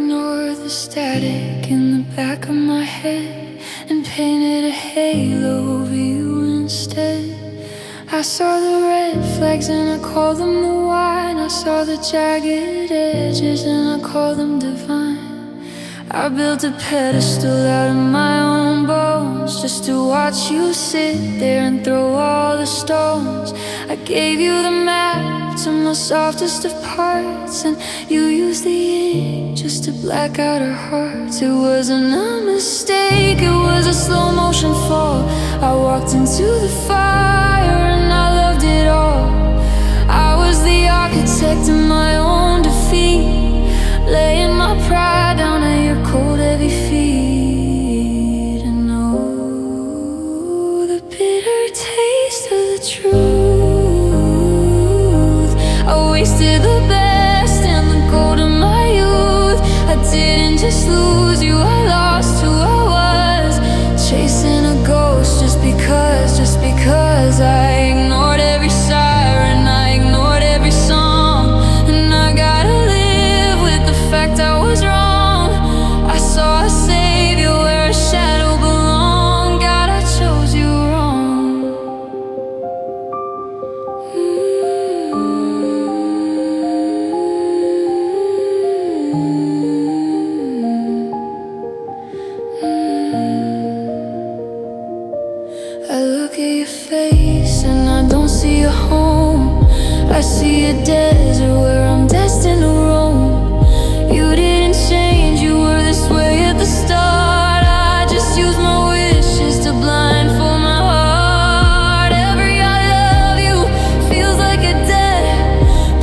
ignored the static in the back of my head and painted a halo over you instead. I saw the red flags and I called them the wine. I saw the jagged edges and I called them divine. I built a pedestal out of my own bones just to watch you sit there and throw all the stones. I gave you the map to my softest of parts, and you used the ink just to black out our hearts. It wasn't a mistake, it was a slow motion fall. I walked into the fire and I loved it all. I was the architect of my own defeat, laying my pride down at your cold heavy feet. And oh, the bitter taste of the truth. I wasted the best and the gold of my youth. I didn't just lose you, I lost who I was, chasing a ghost just because I ignored every siren, I ignored every song. And I gotta live with the fact I was wrong. I saw a savior where a shadow belonged. God, I chose you wrong. I look at your face and I don't see a home. I see a desert where I'm destined to roam. You didn't change, you were this way at the start. I just used my wishes to blindfold my heart. Every I love you feels like a debt,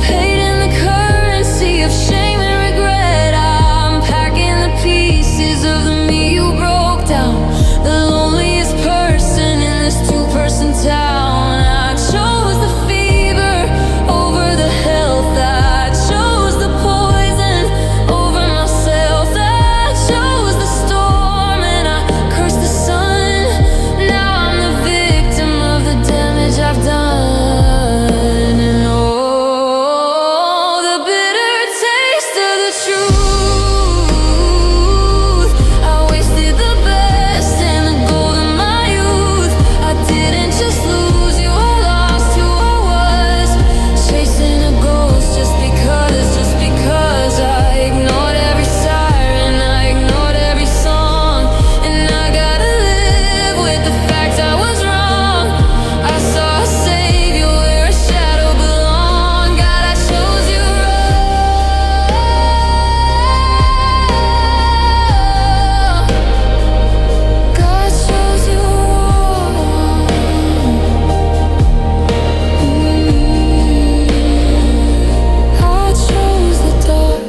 paid in the currency of shame and regret. I'm packing the pieces of the me you broke down, the loneliest person in this two-person town. I chose the fever over the health. I chose the poison over myself. I chose the storm and I cursed the sun. Now I'm the victim of the damage I've done. And oh, the bitter taste of the truth. I wasted the best and the gold of my youth. I didn't just lose you, I lost who I was, chasing a ghost just because I ignored every siren, I ignored every song. And I gotta live with the fact I was wrong. I saw a savior where a shadow belonged. God, I chose you wrong. God chose you wrong. I chose the dark,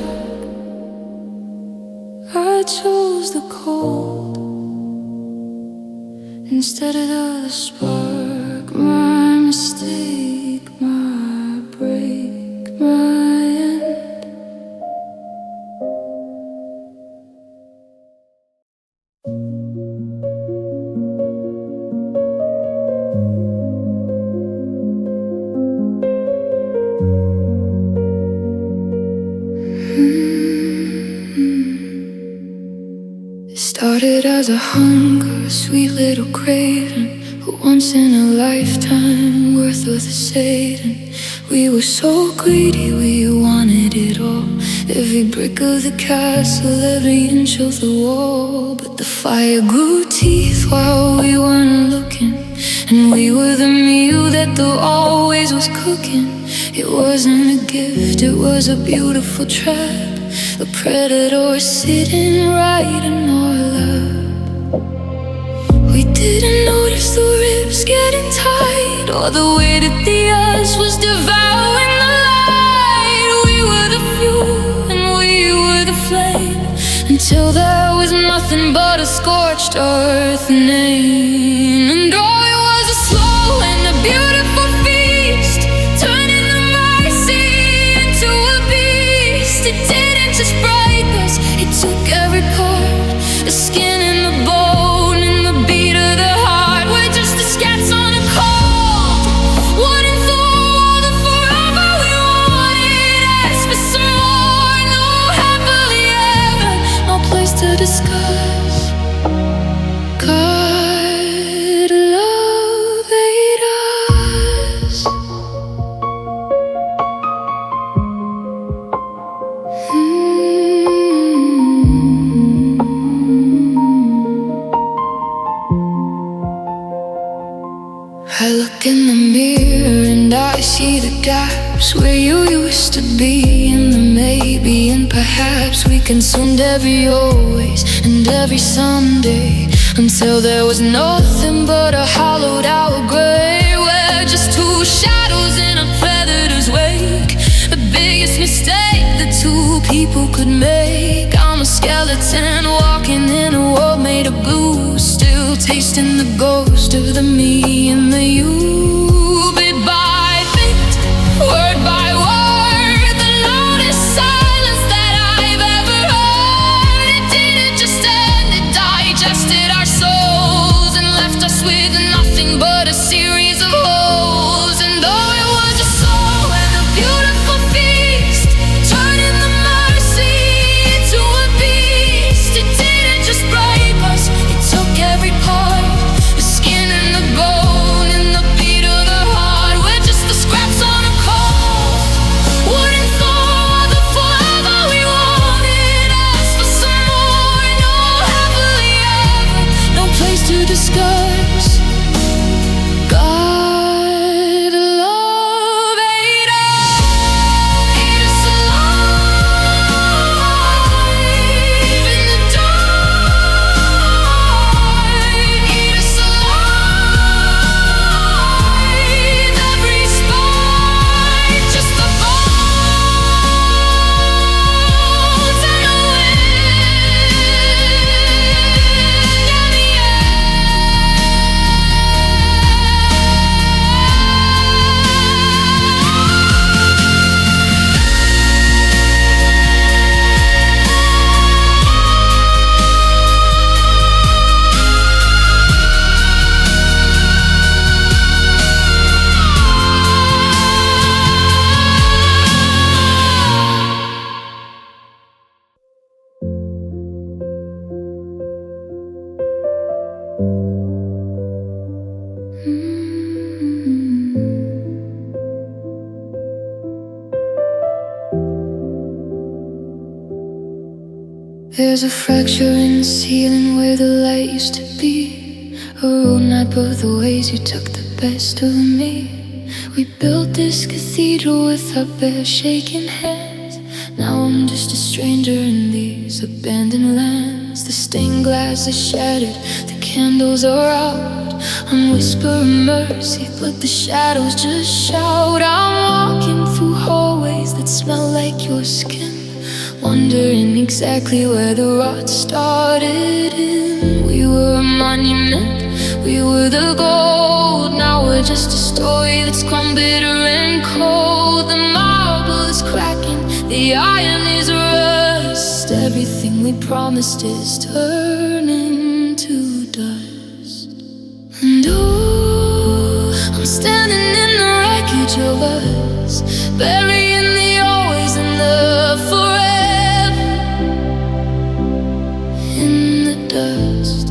I chose the cold instead of the spark. My mistake, my break, my end. It started as a hunger, a sweet little craving, a once in a lifetime worth of the saving. We were so greedy, we wanted it all, every brick of the castle, every inch of the wall. But the fire grew teeth while we weren't looking, and we were the meal that the always was cooking. It wasn't a gift, it was a beautiful trap, the predator sitting right in our lap. We didn't notice the ribs getting tight, or the way that the ice was devouring the light. We were the fuel and we were the flame, until there was nothing but a scorched earth name. And oh, it was a slow and a beautiful feast, turning the mercy into a beast. It didn't just break us, it took every part, the skin and the bone and the beat of the heart. We're just the scats on a cold wooden floor, the forever we wanted. Ask for some more, no happily ever consumed every always and every someday, until there was nothing but a hollowed out grave, where just two shadows in a predator's wake. The biggest mistake that two people could make. I'm a skeleton walking in a world made of blue, still tasting the ghost of the me and the you. Bit by bit, word by word, the loudest silence that I've ever heard. It didn't just end, it digested our souls and left us with nothing but a series of holes. And though it was a soul and a beautiful beast, turning the mercy into a beast, it didn't just break us, it took every part, the skin and the bone and the beat of the heart. We're just the scraps on a cold wooden floor, the forever we wanted. Ask for some more, no happily ever, no place to discuss. God, love, hate us alive in the dark. Eat us alive, every spine, just the bones and the wind and the air. There's a fracture in the ceiling where the light used to be, a roadmap of the ways you took the best of me. We built this cathedral with our bare shaking hands. Now I'm just a stranger in these abandoned lands. The stained glass is shattered, the candles are out. I'm whispering mercy, but the shadows just shout. I'm walking through hallways that smell like your skin, wondering exactly where the rot started in. We were a monument, we were the gold. Now we're just a story that's grown bitter and cold. The marble is cracking, the iron is rust. Everything we promised is turning to dust. And oh, I'm standing in the wreckage of us, burying the always and the forever in the dust.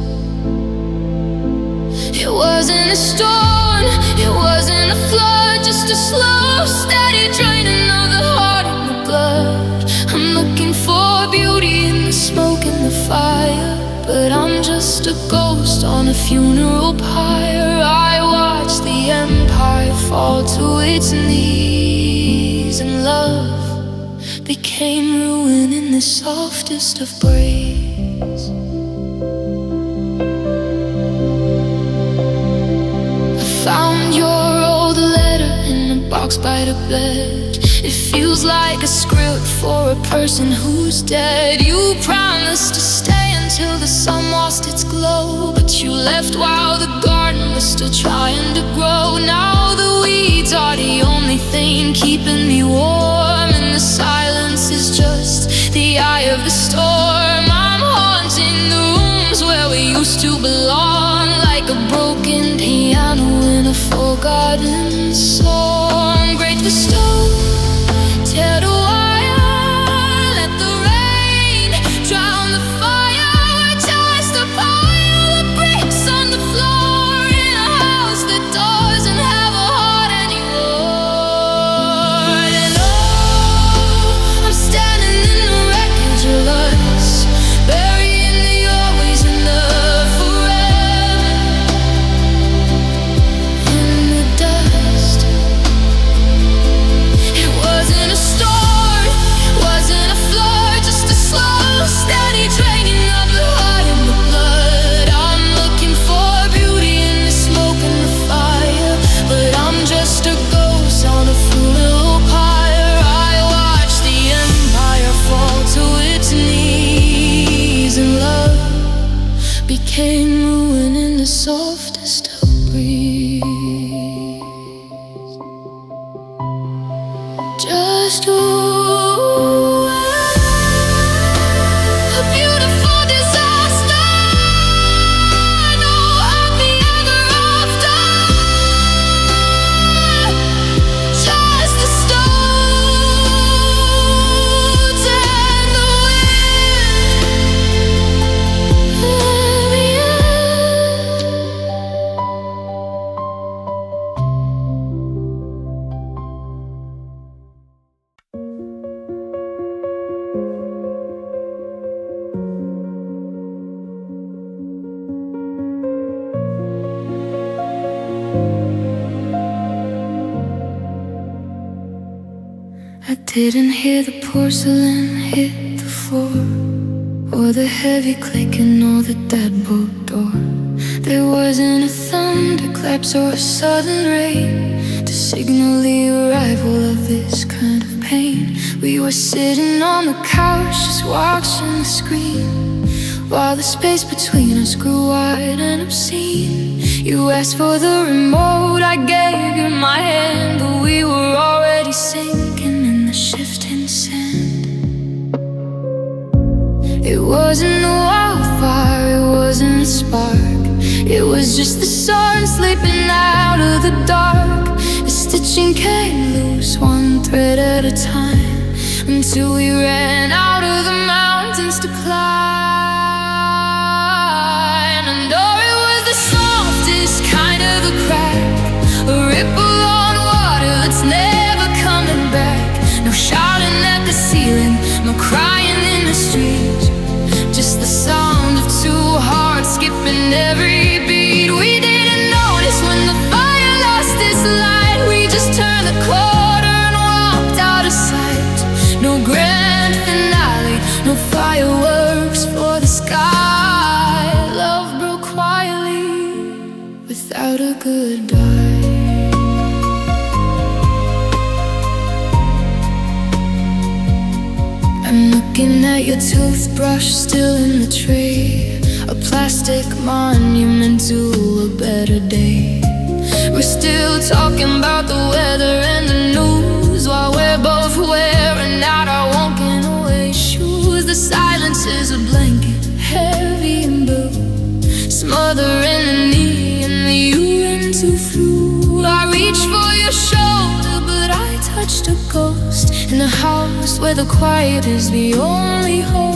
It wasn't a storm, it wasn't a flood, just a slow, steady draining of the heart and the blood. I'm looking for beauty in the smoke and the fire, but I'm just a ghost on a funeral pyre. I watch the empire fall to its knees, and love became ruin in the softest of breeze. I found your old letter in a box by the bed. It feels like a script for a person who's dead. You promised to stay until the sun lost its glow, but you left while the garden was still trying to grow. Now the weeds are the only thing keeping me warm, and the silence is just the eye of the storm. I'm haunting the rooms where we used to belong, like a broken piano in a forgotten song. Break the stone, tear the wire, let the rain drown the fire. Ties the pile of bricks on the floor in a house that doesn't have a heart anymore. And oh, I'm standing in the wreckage of us, came moving in the softest of breeze. Just a beautiful disaster. No happy ever after. Just the stones and the I didn't hear the porcelain hit the floor, or the heavy clicking or the deadbolt door. There wasn't a thunderclaps or a sudden rain to signal the arrival of this kind of pain. We were sitting on the couch just watching the screen, while the space between us grew wide and obscene. You asked for the remote, I gave you my hand, but we were already sinking in the shifting sand. It wasn't a wildfire, it wasn't a spark. It was just the sun slipping out of the dark. The stitching came loose, one thread at a time, until we ran out of the mountains to climb. And oh, it was the softest kind of a crack, a ripple on water that's never coming back. No shouting at the ceiling, no crying in the street, just the sound of two hearts skipping every beat. We didn't notice when the fire lost its light. We just turned the corner and walked out of sight. No grand finale, no fireworks for the sky. Love broke quietly without a goodbye. I'm looking at your toothbrush still in the tray, a plastic monument to a better day. We're still talking about the weather and the news, while we're both wearing out our walking away shoes. The silence is a blanket, heavy and blue, smothering the knee and the urine to through. I reached for your shoulder, but I touched a ghost in a house where the quiet is the only host.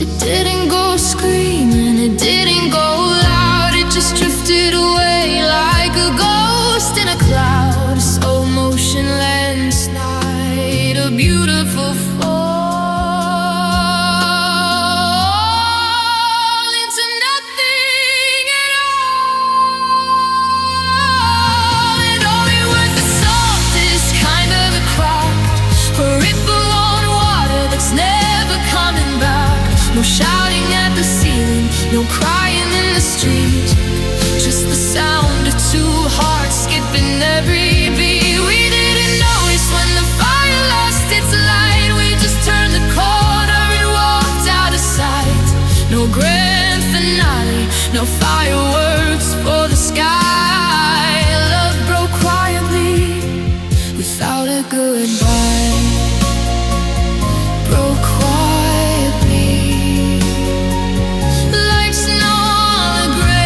It didn't go screaming, it didn't go loud, it just drifted away like a ghost in a cloud. A slow motion landslide, a beautiful fall into nothing at all. And oh, it was the softest kind of a cloud, a ripple on water that's never coming back. No shouting at the ceiling, no crying in the street, just the sound of two hearts skipping every beat. We didn't notice when the fire lost its light. We just turned the corner and walked out of sight. No grand finale, no fireworks for the sky. Love broke quietly without a goodbye. Broke quietly like snow on the grave.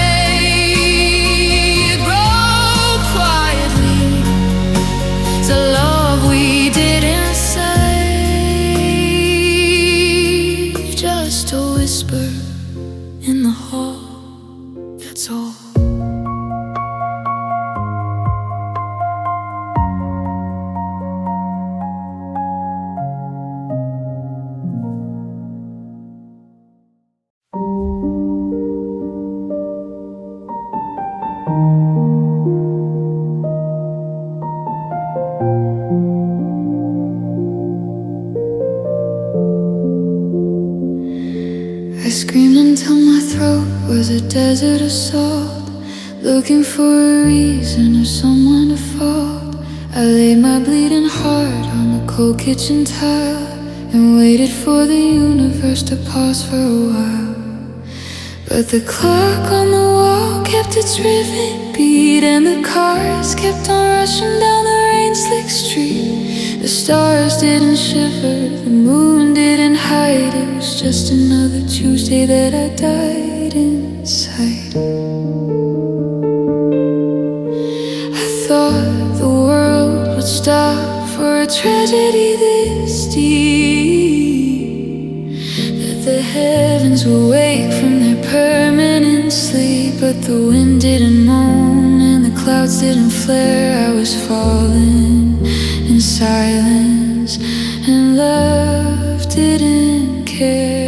Broke quietly, it's a love we didn't save, just a whisper in the hall, that's all. I screamed until my throat was a desert of salt, looking for a reason or someone to fault. I laid my bleeding heart on the cold kitchen tile and waited for the universe forced to pause for a while. But the clock on the wall kept its rhythmic beat, and the cars kept on rushing down the rain-slick street. The stars didn't shiver, the moon didn't hide. It was just another Tuesday that I died inside. I thought the world would stop for a tragedy this deep, that the heavens would wake from their permanent sleep. But the wind didn't moan and the clouds didn't flare. I was falling in silence, and love didn't care.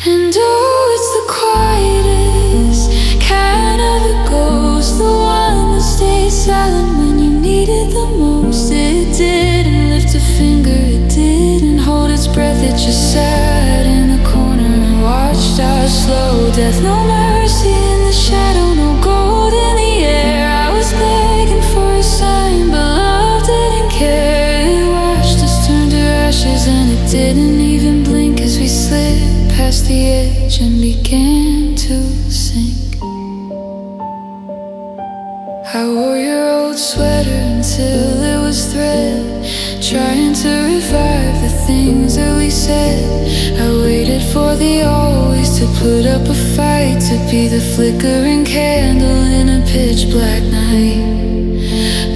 And oh, it's the quietest kind of a ghost, the one that stays silent when you need it the most. It didn't lift a finger, it didn't hold its breath. It just sat in the corner and watched our slow death. No mercy in the shadow, no gold in the air. I was begging for a sign, but love didn't care. It watched us turn to ashes, and it didn't even blink as we slid past the edge and began to sink. I wore your old sweater until it was thread, trying to revive the things that we said. I waited for the always to put up a fight, to be the flickering candle in a pitch black night.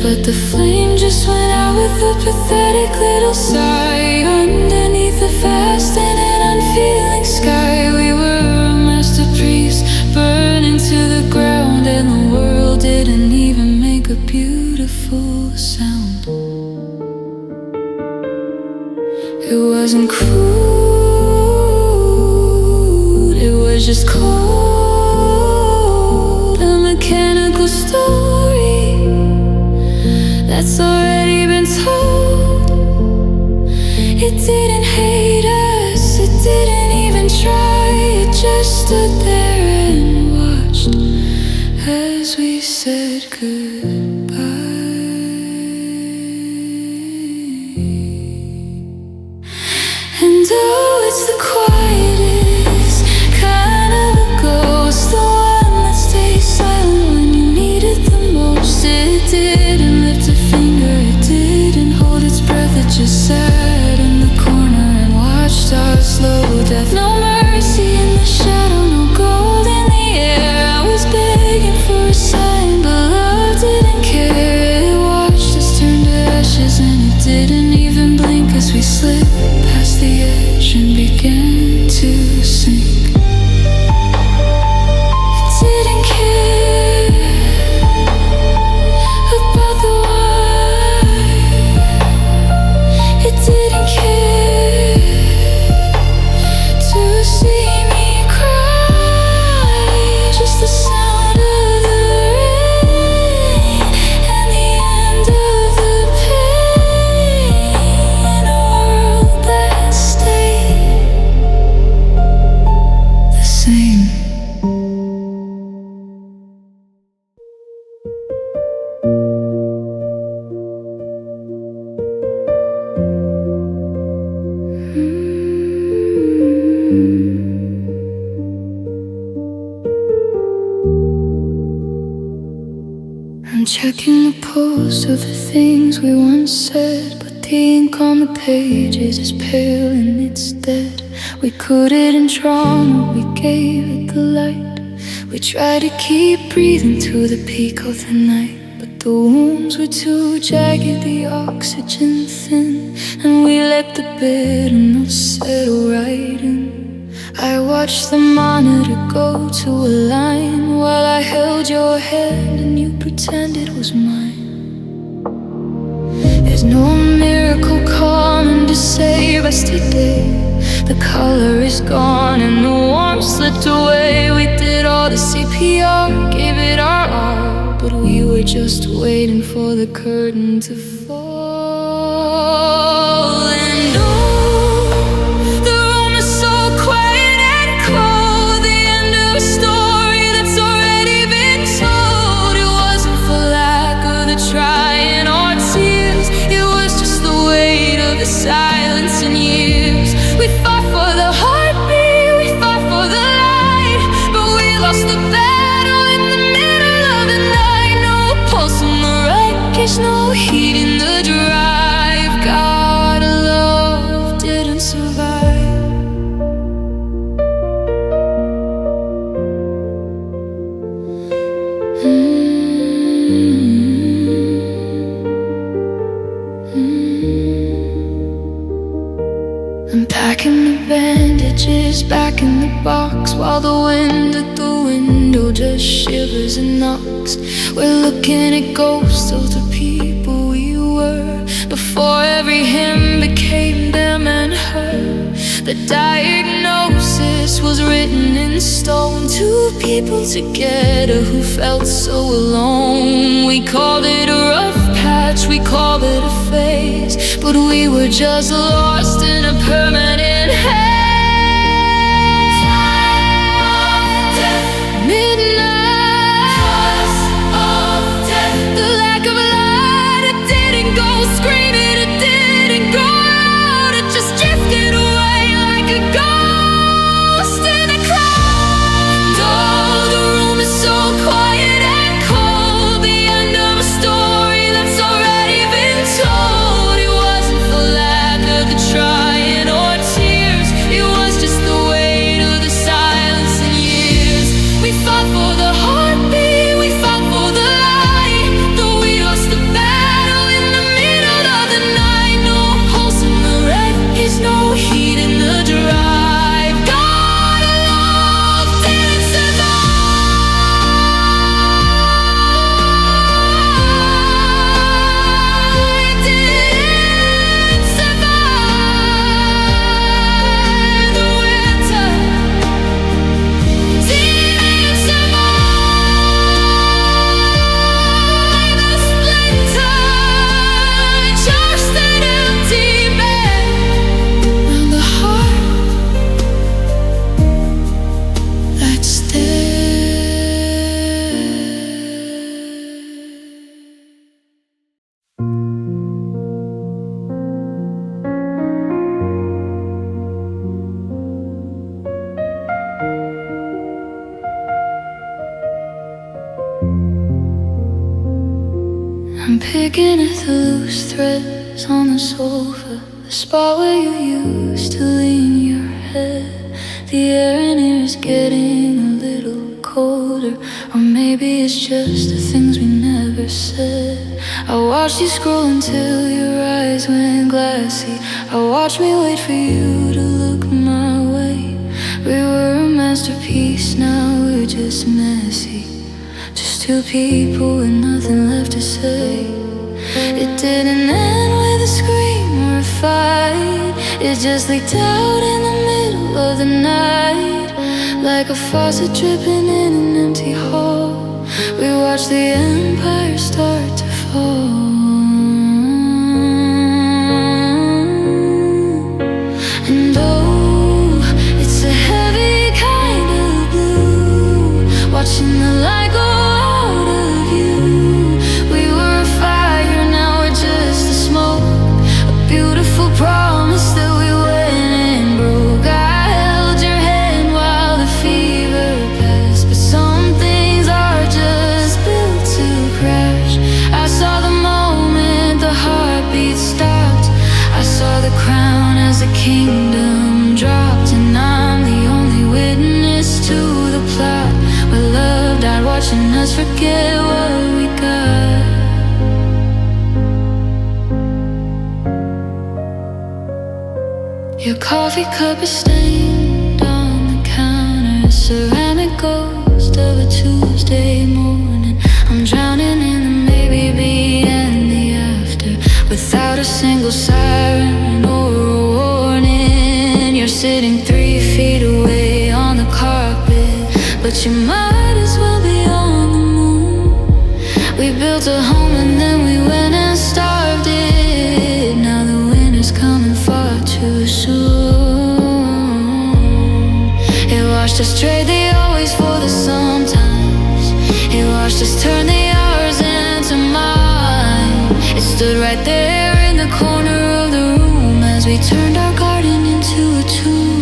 But the flame just went out with a pathetic little sigh. Underneath the vast and an unfeeling sky, we were a masterpiece burning to the ground, and the world didn't even make a beautiful sound. It wasn't crude, it was just cold. A mechanical story that's already been told. It didn't hate us, it didn't even try. It just stood there and watched as we said goodbye. And oh, it's the quietest kind of a ghost, the one that stays silent when you need it the most. It didn't lift a finger, it didn't hold its breath. It just sat in the corner and watched our slow death. No mercy in the shadow, no gold in the air. I was begging for a sign, but love didn't care. It watched us turn to ashes, and it didn't even blink as we slid past the edge and began to sink. It didn't care about the why. It didn't care to see me cry. Just the sound of the rain and the end of the pain, in a world that stayed the same. I'm checking the post of the things we once said, but the ink on the pages is pale and it's dead. We put it in trauma, we gave it the light. We tried to keep breathing to the peak of the night, but the wounds were too jagged, the oxygen thin, and we let the bitterness settle right in. I watched the monitor go to a line while I held your hand and you pretended it was mine. There's no miracle coming to save us today. The color is gone and the warmth slipped away. We did all the CPR, gave it our all, but we were just waiting for the curtain to fall. And the room is so quiet and cold, the end of a story that's already been told. It wasn't for lack of the trying or tears, it was just the weight of the silence. silence in years. We fought for the heartbeat, we fought for the light, but we lost the battle in the middle of the night. No pulse in the wreckage, no heat in the drive. God, love didn't survive. I'm packing the bandages back in the box, while the wind at the window just shivers and knocks. We're looking at ghosts of the people we were before every hymn became them and her. The diagnosis was written in stone, two people together who felt so alone. We called it a rough patch, we called it a phase, but we were just lost in a permanent haze. Midnight of death, the lack of light, it didn't go screaming, it didn't go out, it just drifted away like a ghost in a cloud. Oh, the room is so quiet and cold, the end of a story that's already been told. It wasn't for lack of the trying or tears, it was just the weight of the silence and years. We fought for the heartbeat, we fought for the light, though we lost the battle in the middle of the night. No pulse in the wreckage, no heat in the drive. God, love didn't survive. It didn't survive the winter. Didn't survive the splinter. Just an empty bed and the heart that's dead. I'm picking at the loose threads on the sofa, the spot where you used to lean your head. The air in here is getting a little colder, or maybe it's just the things we never said. I watched you scroll until your eyes went glassy. I watched me wait for you to look my way. We were a masterpiece, now we're just messy. Just two people with nothing left to say. It didn't end with a scream or a fight, it just leaked out in the middle of the night, like a faucet dripping in an empty hall. We watched the empire start to fall. And oh, it's a heavy kind of blue, watching the light go out of you. We were a fire, now we're just a smoke, a beautiful promise that we went and broke. I held your hand while the fever passed, but some things are just built to crash. I saw the moment the heartbeat stopped, I saw the crown as the kingdom dropped, and I'm the only witness to the plot where love died, watching us forget what we got. Your coffee cup is stained on the counter, a ceramic ghost of a Tuesday morning. I'm drowning in the maybe be and the after, without a single siren or a warning. You're sitting 3 feet away on the carpet, but you might as well be on the moon. We built a home and then we went and starved it. Now the winter's coming far too soon. It washed us trade the always for the sometimes. It watched us turn the hours into mine. It stood right there in the corner of the room as we we turned our garden into a tomb.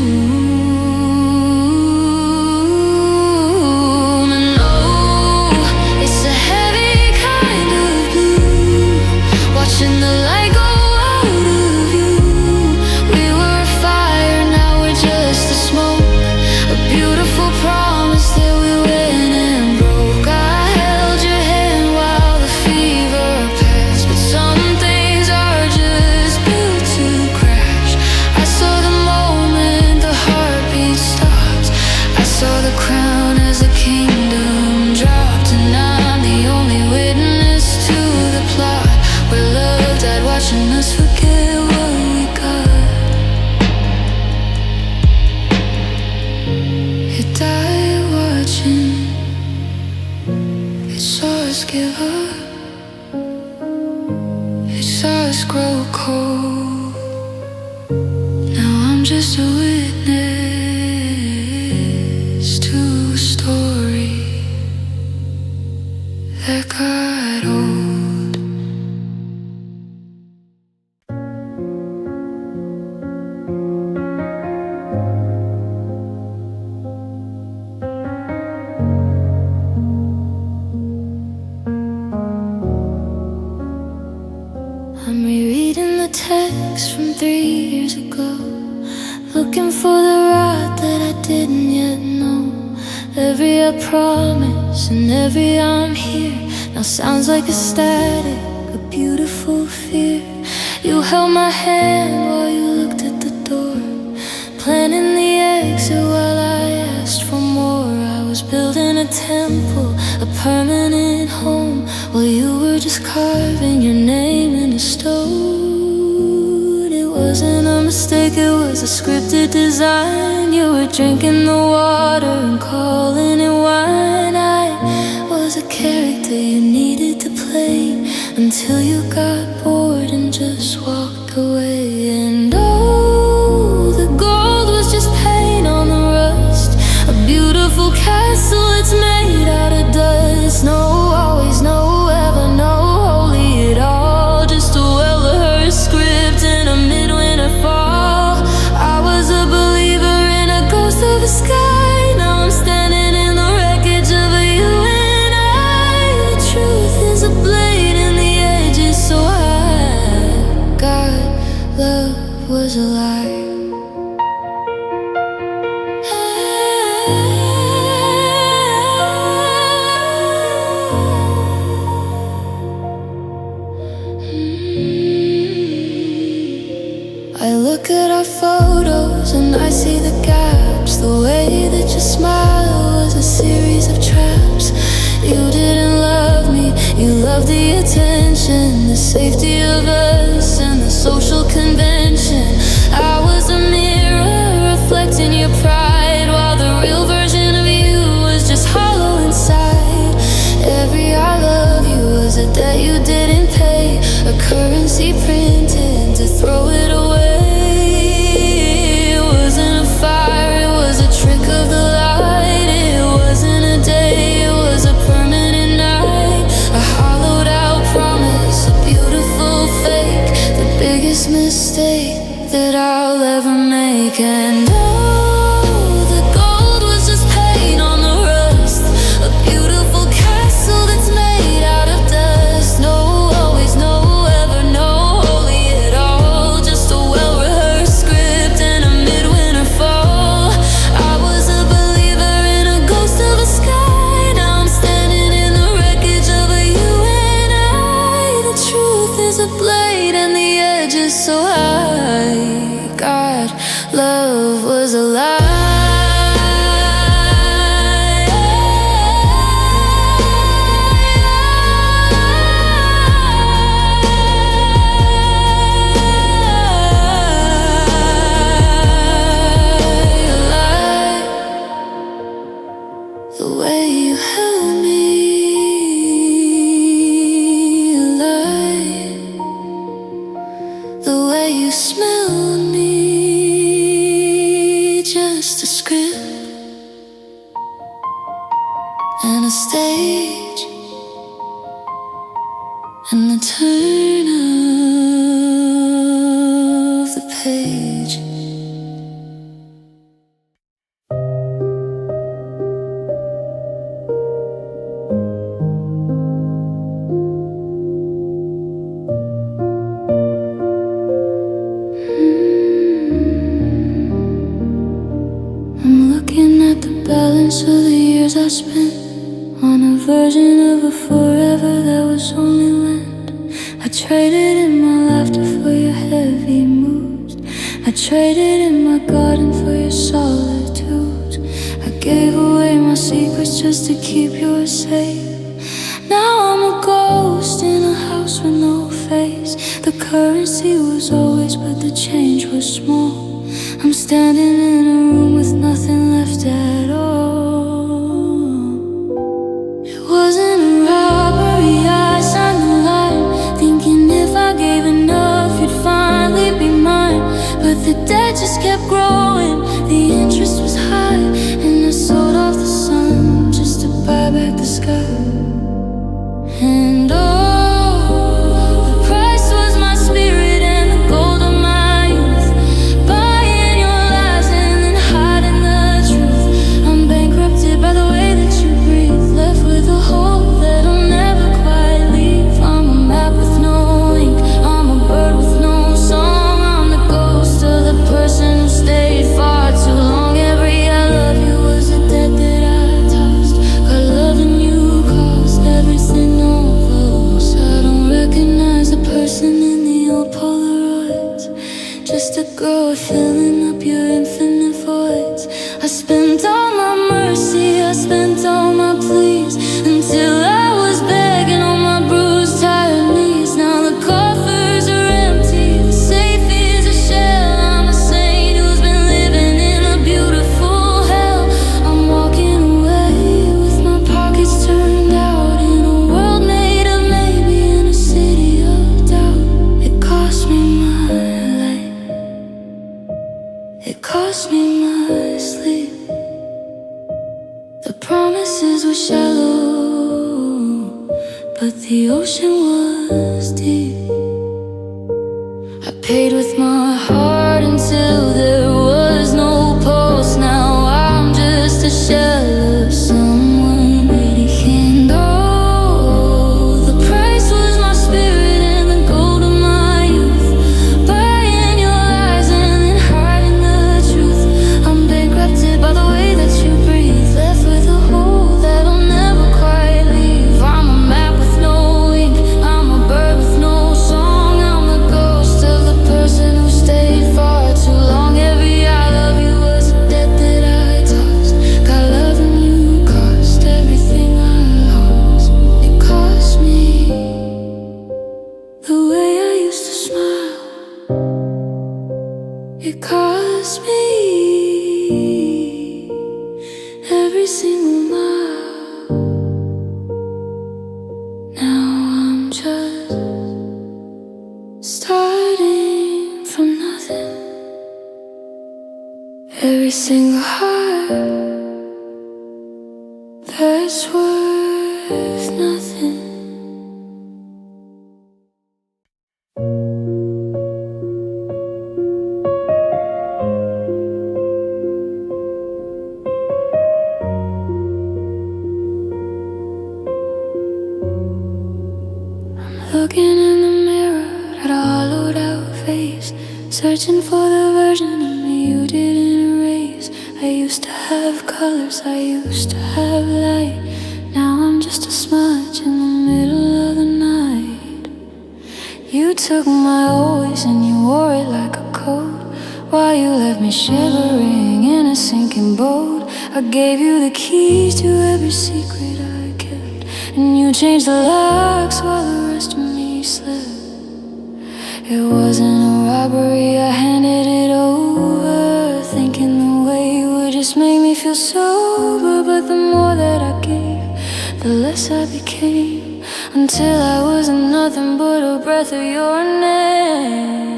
And oh, it's a heavy kind of blue, watching the light go out of you. We were a fire, now we're just the smoke, a beautiful promise that we went and broke. I held your hand while the fever passed, but some things are just built to crash. I saw the moment the heartbeat stopped, I saw the crown as the kingdom dropped, and I'm the only witness to the plot where love died, watching us forget what we got. It died watching, it saw us give up, it saw us grow cold. Now I'm just a witness to a story that got old. I'm rereading the text from 3 years ago, looking for the rod that I didn't yet know. Every I promise and every I'm here now sounds like a static, a beautiful fear. You held my hand while you looked at the door, planning the exit while I asked for more. I was building a temple, a permanent home, while you were just carving your name in a stone. It wasn't a mistake, it was a scripted design. You were drinking the water and calling it wine. I was a character you needed to play until you got bored and just walked away. And oh, the gold was just paint on the rust, a beautiful castle that's made out of dust. No always, no ever, no holy at all, just a well-rehearsed script in a midwinter fall. I was a believer in a ghost of a sky, now I'm standing in the wreckage of a you and I. The truth is a blade and the edge is so high. God, love was a lie. I look at our photos and I see the gaps, the way that your smile was a series of traps. You didn't love me, you loved the attention, the safety of us and the social convention. I was a mirror reflecting your pride, while the real version of you was just hollow inside. Every I love you was a debt you didn't pay, a currency printed to throw it away. It wasn't a fire, it was a trick of the light. It wasn't a day, it was a permanent night, a hollowed out promise, a beautiful fake, the biggest mistake that I'll ever make. And oh, the gold was just paint on the rust, a beautiful castle that's made out of dust. No always, no ever, no holy at all, just a well-rehearsed script in a midwinter fall. I was a believer in a ghost of a sky, now I'm standing in the wreckage of a you and I. The truth is a blade and the edge is so high. God, love was a lie. The way you held me, you lied. The way you smelled me, just a script and a stage and the turn of the page. remnants of the years I spent on a version of a forever that was only lent. I traded in my laughter for your heavy moods. I traded in my garden for your solitudes. I gave away my secrets just to keep yours safe. Now I'm a ghost in a house with no face. The currency was always, but the change was small. I'm standing in a room with nothing left at all. It wasn't a robbery, I signed the line, thinking if I gave enough you'd finally be mine. But the debt just kept growing, the interest was high, and I sold off the sun just to buy back the sky. And oh, the price was my spirit and the gold of my youth. Buying your lies and then hiding the truth. I'm bankrupted by the way that you breathe, left with a hole that'll never quite leave. I'm a map with no ink, I'm a bird with no song. I'm the ghost of the person who stayed far too long. Every I love you was a debt that I tossed. Got loving you cost everything. Recognize the person in the old Polaroids, just a girl filling up your infinite voids. I spent all my mercy, I spent all my pleas, until I was begging on my bruised, tired knees. Now the coffers are empty, the safe is a shell. I'm a saint who's been living in a beautiful hell. I'm walking away with my pockets turned out in a world made of maybe. It cost me my sleep. The promises were shallow, but the ocean was deep. I paid with my heart until there was no pulse. Now I'm just a shell of someone waiting. And oh, the price was my spirit and the gold of my youth. Buying your lies and then hiding the truth. I'm bankrupted by the way that you breathe, left with a hole that'll never quite leave. I'm a map with no ink, I'm a bird with no song. I'm the ghost of the person who stayed far too long. Every I love you was a debt that I tossed. Got loving you cost everything I lost. It cost me the way I used to smile. It cost me every single mile. Now I'm just starting from nothing. Every single heart that's worth nothing. Looking in the mirror at a hollowed out face, searching for the version of me you didn't erase. I used to have colors, I used to have light. Now I'm just a smudge in the middle of the night. You took my always and you wore it like a coat, while you left me shivering in a sinking boat. I gave you the keys to every secret I kept, and you changed the locks while the rest of me slept. It wasn't a robbery, I handed it over, thinking the way would just make me feel sober. But the more that I gave, the less I became, until I was nothing but a breath of your name.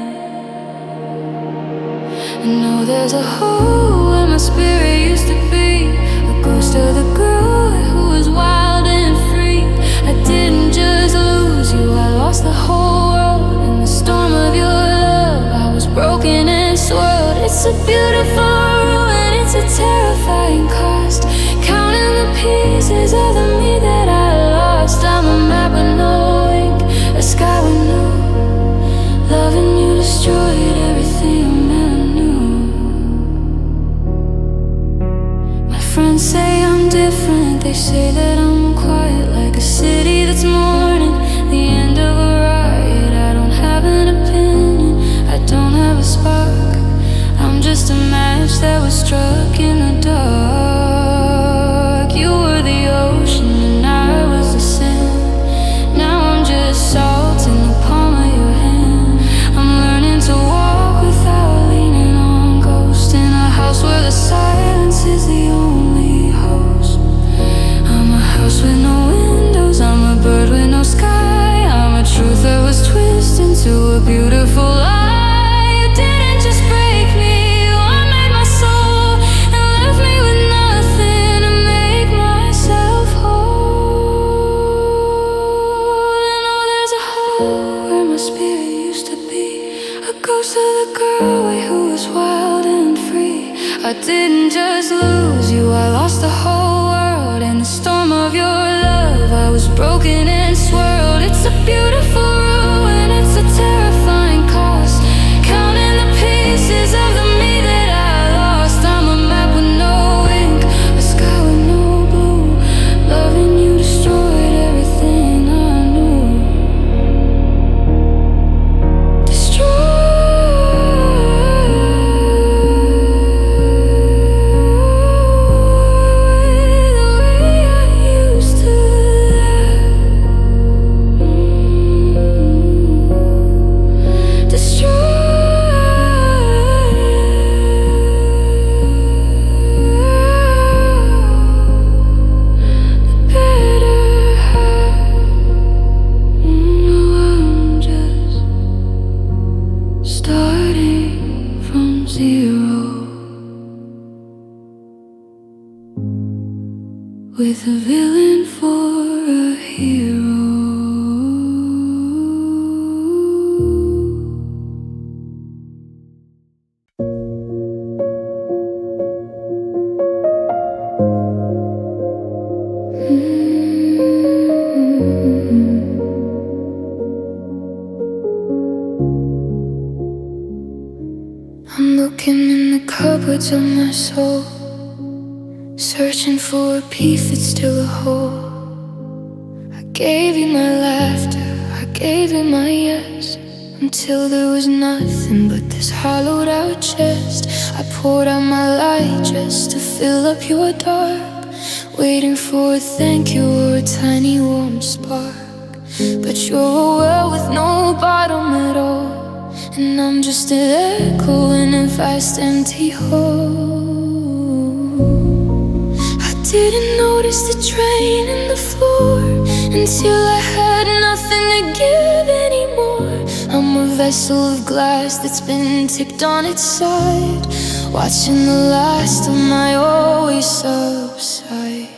And now there's a hole where my spirit used to be, a ghost of the girl who was wild and free. I didn't just lose you, I lost the whole world in the storm of your love. I was broken and swirled. It's a beautiful ruin, it's a terrifying cost, counting the pieces of the me that I lost. I'm a map with no ink, a sky with no. Loving you destroyed everything I knew. My friends say They say that I'm quiet like a city that's mourning the end of a riot. I don't have an opinion, I don't have a spark. I'm just a match that was struck in the dark. You were the ocean and I was the sand. Now I'm just salt in the palm of your hand. I'm learning to walk without leaning on ghosts in a house where the silence is the only host. I'm a house with no windows, I'm a bird with no sky. I'm a truth that was twisted into a beautiful lie. You didn't just break me, you unmade my soul and left me with nothing to make myself whole. And oh, there's a hole where my spirit used to be, a ghost of the girl who was wild and free. I didn't just lose you, I lost the whole world in the storm of your love. I was broken and swirled. It's a beautiful ruin, it's a terrifying cost, counting the pieces of the me that I lost. I'm a map with no ink, a sky with no blue. Loving you destroyed everything I knew. Starting from zero with a villain for a hero. I'm looking in the cupboards of my soul, searching for a piece that's still a hole. I gave you my laughter, I gave you my yes, until there was nothing but this hollowed out chest. I poured out my light just to fill up your dark, waiting for a thank you or a tiny warm spark. But you're a well with no bottom at all, and I'm just an echo in a vast empty hole. I didn't notice the drain in the floor until I had nothing to give anymore. I'm a vessel of glass that's been tipped on its side, watching the last of my always subside.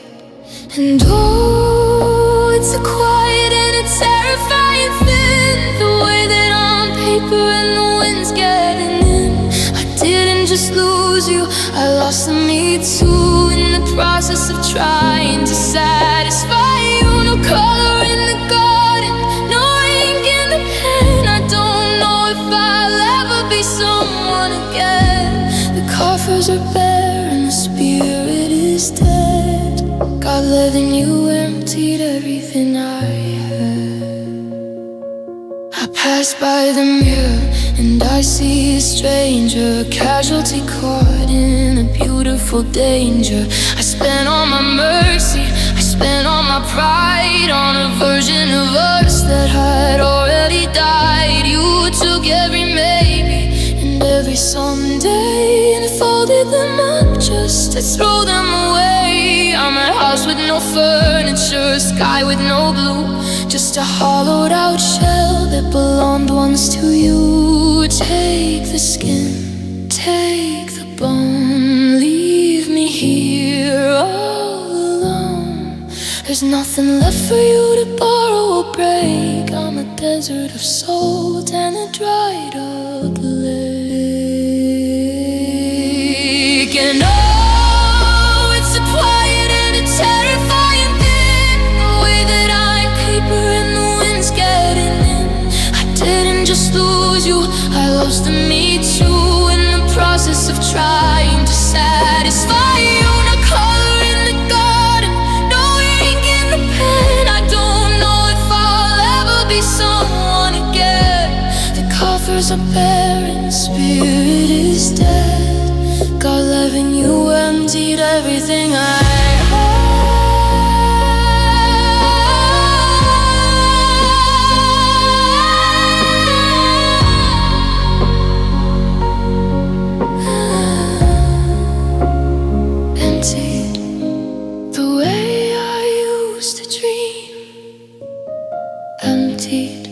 And oh, it's a quiet and a terrifying thing, the way that on paper and the wind's getting in. I didn't just lose you, I lost me too, in the process of trying to satisfy you. No color in the garden, no ink in the pen. I don't know if I'll ever be someone again. The coffers are bare and the spirit is dead. God, letting you emptied everything I had. I pass by the mirror and I see a stranger, a casualty caught in a beautiful danger. I spent all my mercy, I spent all my pride on a version of us that had already died. You took every maybe and every someday and folded them up just to throw them away. I'm a house with no furniture, a sky with no blue, just a hollowed out shell that belonged once to you. Take the skin, take the bone, leave me here all alone. There's nothing left for you to borrow or break. I'm a desert of salt and a dried up lake. And oh, it's a quiet and a terrifying thing, the way that I paper and the wind's getting in. I didn't just lose you, I lost me too, in the process of trying to satisfy you. No color in the garden, no tears are barren, spirit is dead. God loving you emptied everything I emptied the way I used to dream, emptied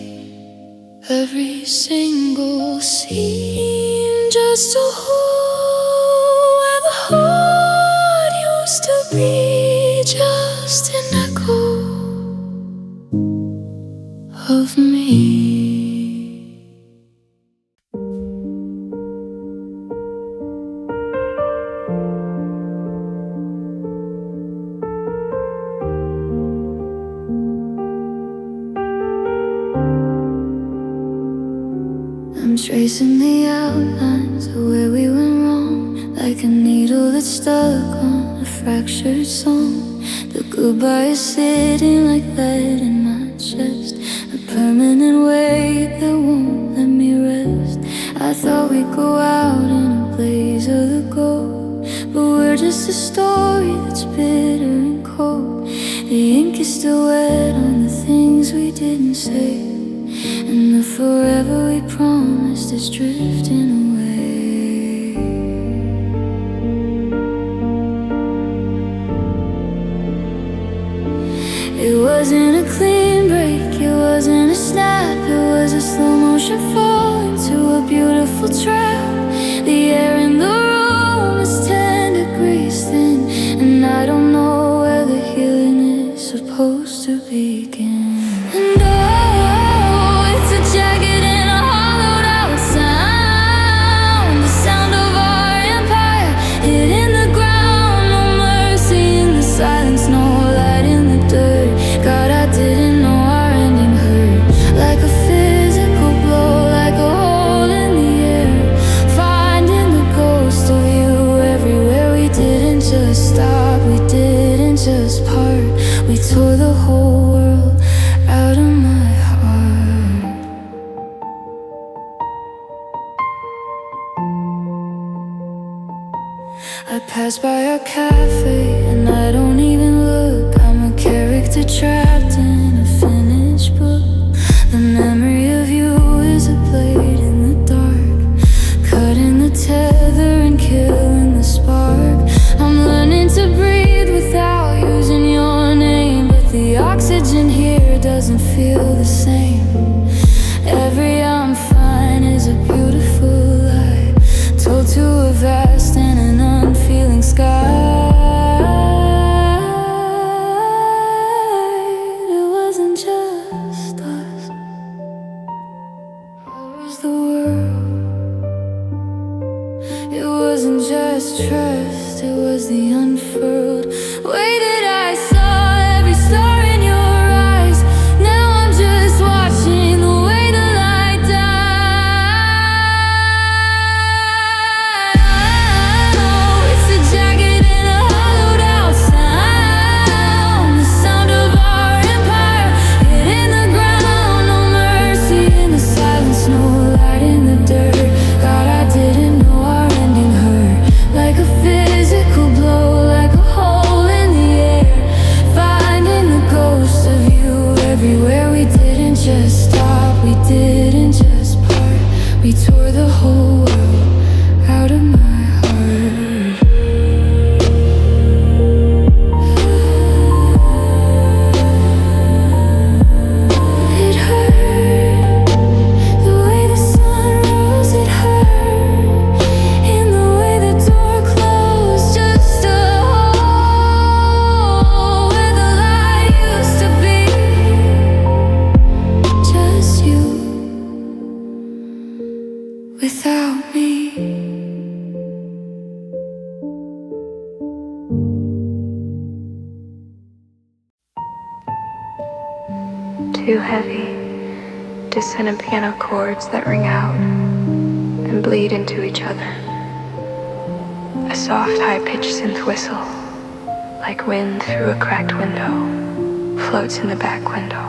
every single scene, just to hold where the heart used to be, just an echo of me. I'm tracing the outlines of where we went wrong, like a needle that's stuck on a fractured song. The goodbye is sitting like lead in my chest, a permanent weight that won't let me rest. I thought we'd go out in a blaze of the gold, but we're just a story that's bitter and cold. The ink is still wet on the things we didn't say, and the forever we promised is drifting away. It wasn't a clean break, it wasn't a snap, it was a slow motion fall into a beautiful trap. The air in the room is 10 degrees thin, and I don't know where the healing is supposed to begin. And jagged in a hollowed out sound, the sound of our empire hid in the ground. No mercy in the silence, no light in the dirt. God, I didn't know our ending hurt, like a physical blow, like a hole in the air. Finding the ghost of you everywhere. We didn't just stop, we didn't just part, we tore the whole world out of my heart. I pass by our cafe and I don't even look. I'm a character trapped in a finished book. The memory of you is a blade in the dark, cutting the tether and killing the spark. I'm learning to breathe without using your name, but the oxygen here doesn't feel the same. Every I'm fine is a beautiful lie, told to a vast and an unfeeling sky. It wasn't just us, it was the world. It wasn't just trust, it was the unfurled way that I saw every star in your eyes. Now I'm just watching the way the light dies. It's a jagged in a hollowed out sound, the sound of our empire hid in the ground. No mercy in the silence, no light in the dirt. God, I didn't know our ending hurt, like a physical blow, like a hole in the air. Finding the ghost of you everywhere. We didn't just stop, we didn't just part, we tore the whole world out of my heart. It hurt the way the sun rose, it hurt in the way the door closed, just a hole where the light used to be, just you without me. Too heavy, dissonant piano chords that ring out and bleed into each other. A soft, high-pitched synth whistle, like wind through a cracked window, floats in the back window.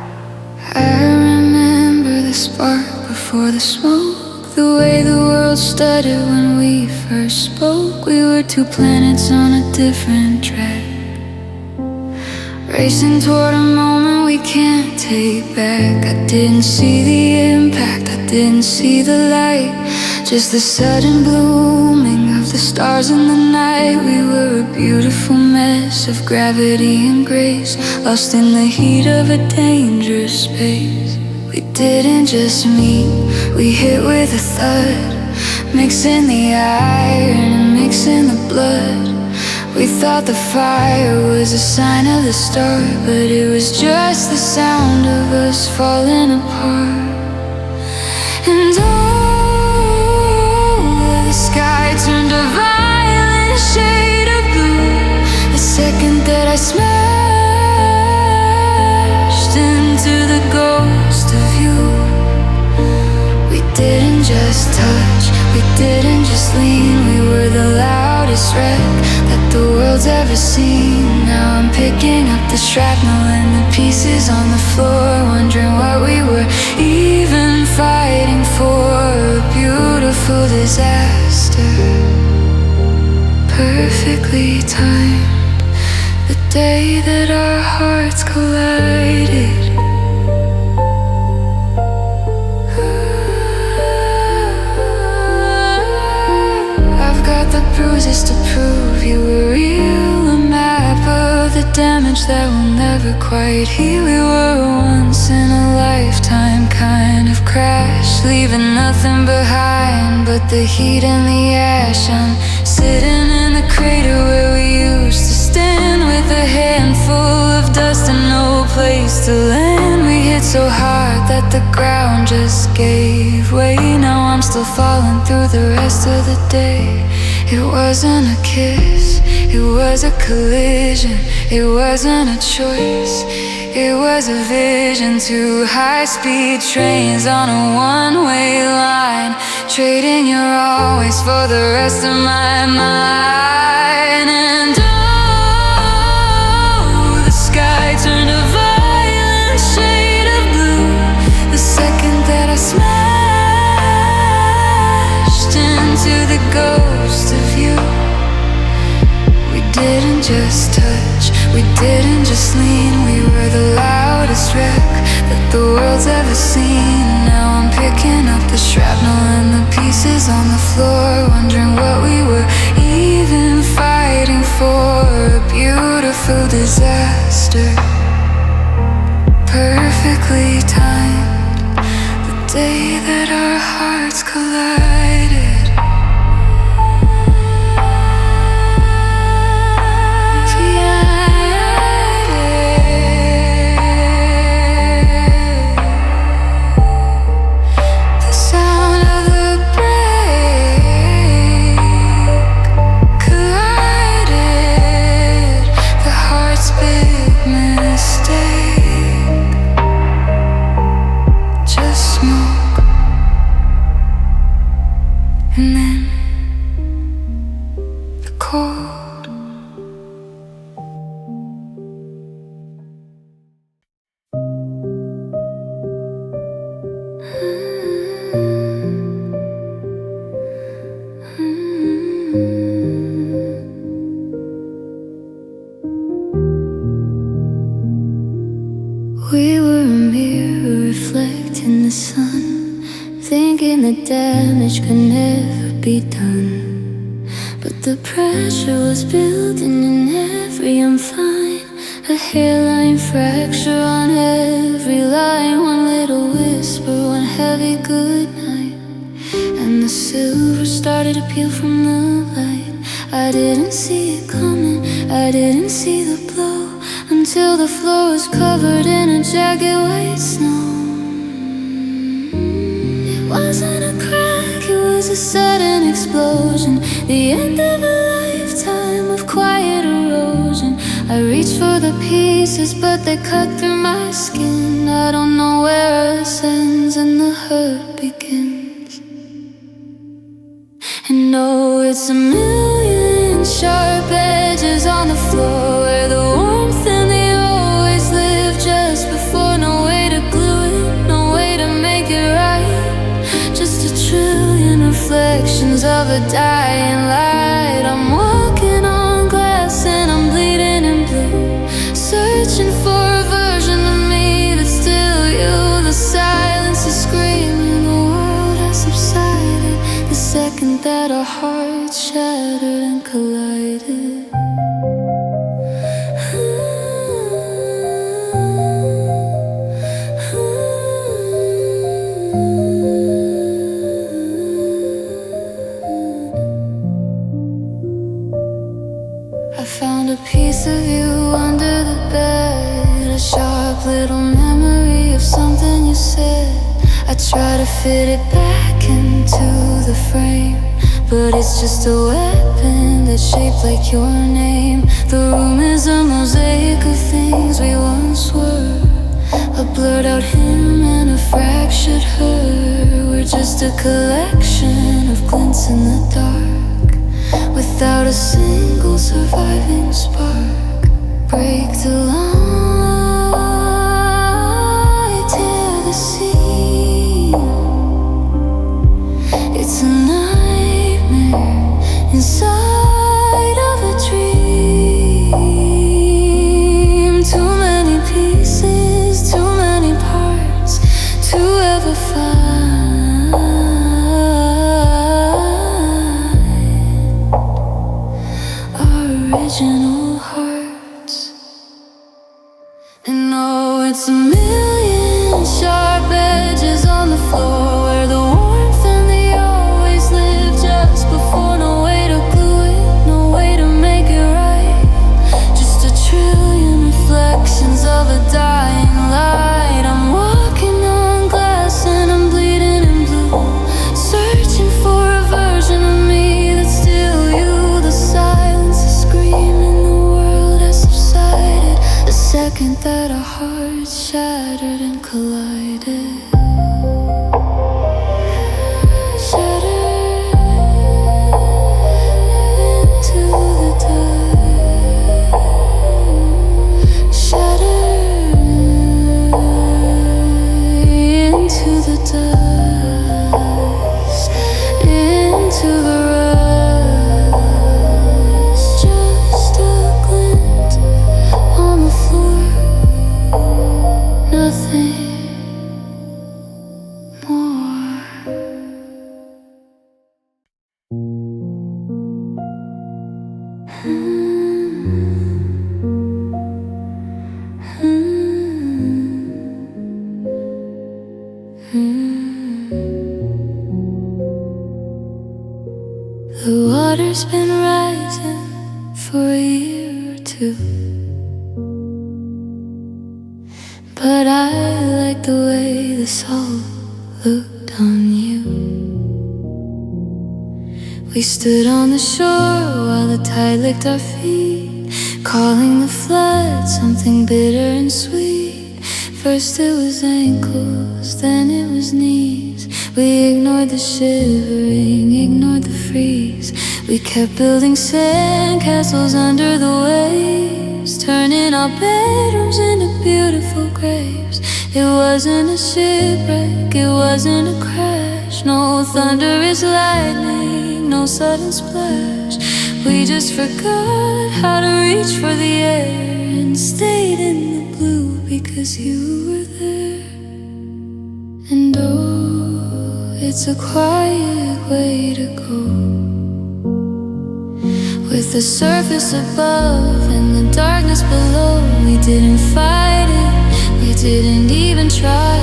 I remember the spark before the smoke, The way the world started when we first spoke. We were two planets on a different track, racing toward a moment we can't take back. I didn't see the impact, I didn't see the light, just the sudden blooming of the stars in the night. We were a beautiful mess of gravity and grace, lost in the heat of a dangerous space. We didn't just meet, we hit with a thud, mixing the iron and mixing the blood. We thought the fire was a sign of the start, but it was just the sound of us falling apart. And oh, the sky turned a violent shade of blue the second that I smashed into the ghost of you. We didn't just touch, we didn't just lean, we were the loudest wreck that the world's ever seen. Now I'm picking up the shrapnel and the pieces on the floor, wondering what we were even fighting for. A beautiful disaster, perfectly timed, the day that our hearts collided. The bruises to prove you were real, a map of the damage that will never quite heal. We were a once in a lifetime kind of crash, leaving nothing behind but the heat and the ash. I'm sitting in the crater where we used to stand, with a handful of dust and no place to land. We hit so hard that the ground just gave way. Now I'm still falling through the rest of the day. It wasn't a kiss, it was a collision. It wasn't a choice, it was a vision. Two high-speed trains on a one-way line, trading your always for the rest of my mind. And oh, the sky turned a violent shade of blue the second that I smashed into the ghost of you. We didn't just touch, we didn't just lean, we were the loudest wreck that the world's ever seen. Now I'm picking up the shrapnel and the pieces on the floor, wondering what we were even fighting for. A beautiful disaster, perfectly timed, the day that our hearts collided. And then the cold. We were a mirror reflecting the sun, thinking the damage could never be done. But the pressure was building in every I'm fine, a hairline fracture on every line. One little whisper, one heavy goodnight, and the silver started to peel from the light. I didn't see it coming, I didn't see the blow, until the floor was covered in a jagged white snow. It wasn't a crack, it was a sudden explosion, the end of a lifetime of quiet erosion. I reached for the pieces, but they cut through my skin. I don't know where us ends and the hurt begins. And no, it's a million sharp edges on the floor, where the warmth and the always live just before. No way to glue it, no way to make it right, just a trillion a dying light. I'm walking on glass and I'm bleeding in blue, searching for a version of me that's still you. The silence is screaming, the world has subsided the second that our hearts shattered and collided. I found a piece of you under the bed, a sharp little memory of something you said. I try to fit it back into the frame, but it's just a weapon that's shaped like your name. The room is a mosaic of things we once were, a blurred out him and a fractured her. We're just a collection of glints in the dark, without a single surviving spark. Break the light, tear the seam. It's a nightmare inside of a dream. Too many pieces, too many parts to ever find our original hearts. And oh, it's a million sharp edges on the floor, where the warmth and the always live just before. No way to glue it, no way to make it right. Just a trillion reflections of a dying light. I'm walking on glass and I'm bleeding in blue, searching for a version of me that's still you. The silence is screaming, the world has subsided the second that our hearts shattered and collided. Shattered into the dark. Shattered into the dust, into the rust. Just a glint on the floor, nothing more. The water's been rising for a year or two, but I like the way the salt looked on you. We stood on the shore while the tide licked our feet, calling the flood something bitter and sweet. First it was ankles, then it was knees. We ignored the shivering, ignored the freeze. We kept building sand castles under the waves, turning our bedrooms into beautiful graves. It wasn't a shipwreck, it wasn't a crash. No thunderous lightning, no sudden splash. We just forgot how to reach for the air and stayed in the blue because you were there. And oh, it's a quiet way to go, with the surface above and the darkness below. We didn't fight it, we didn't even try.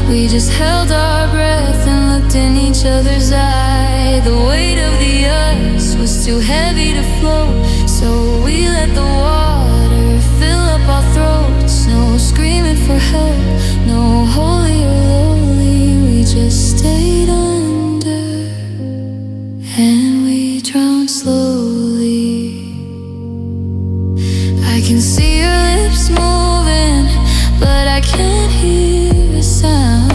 We just held our breath and looked in each other's eye. The weight of the us was too heavy to float, so we let the water fill up our throats. No screaming for help, no holy or lowly. We just stayed under and we drowned slowly. I can see your lips moving, but I can't hear a sound.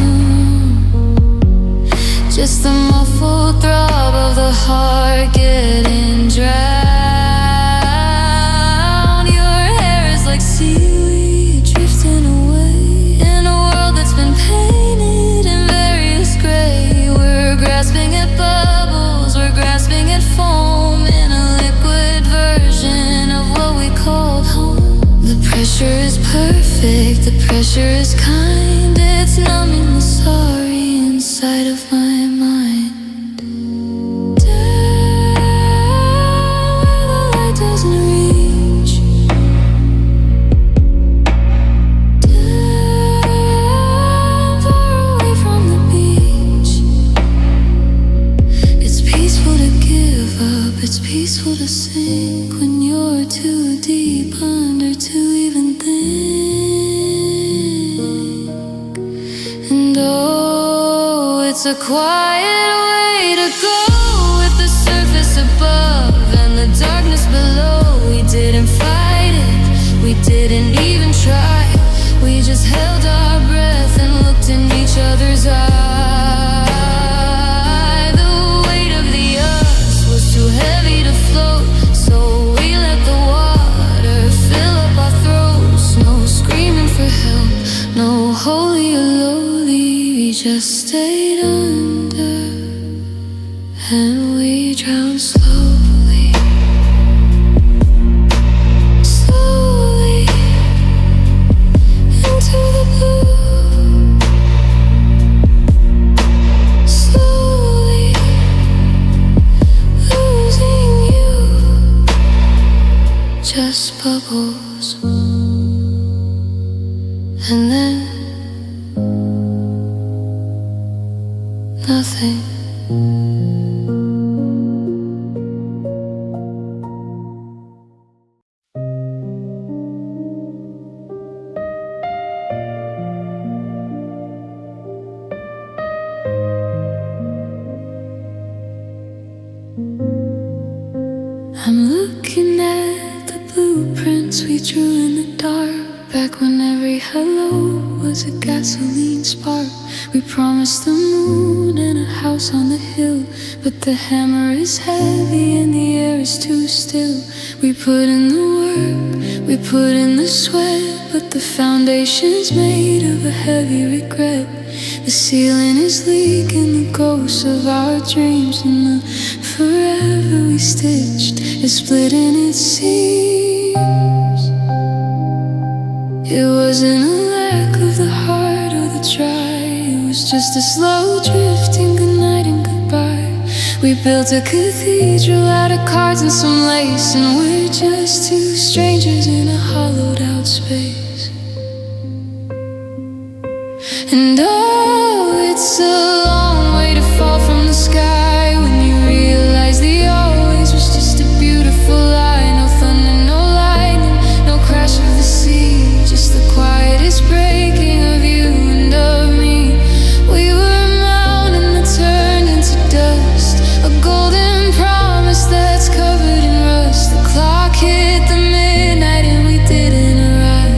Just the muffled throb of the heart getting drowned. Your hair is like seaweed drifting away in a world that's been painted in various gray. We're grasping at bubbles, we're grasping pressure is kind, it's numbing the sorry inside of my mind. Down where the light doesn't reach, down far away from the beach. It's peaceful to give up, it's peaceful to sink when you're too deep under to even think. And oh, it's a quiet way to go, with the surface above and the darkness below. We didn't fight it, we didn't even try. We just held our breath and looked in each other's eye. The weight of the earth was too heavy to float, so we let the water fill up our throats. No screaming for help, no holy or lowly, we just stayed under and we drowned slowly, slowly into the blue, slowly losing you, just bubbles. And then nothing. I'm looking at the blueprints we drew in the dark, back when every hello was a gasoline spark. We promised the moon and a house on the hill, but the hammer is heavy and the air is too still. We put in the work, we put in the sweat, but the foundation's made of a heavy regret. The ceiling is leaking, the ghosts of our dreams, and the forever we stitched is splitting its seams. It wasn't a lack of the heart or the try, it was just a slow drifting goodnight and goodbye. We built a cathedral out of cards and some lace, and we're just two strangers in a hollowed out space. And oh, it's a long way to fall from the sky when you realize the always was just a beautiful lie. No thunder, no lightning, no crash of the sea, just the quietest breaking of you and of me. We were a mountain that turned into dust, a golden promise that's covered in rust. The clock hit the midnight and we didn't arrive.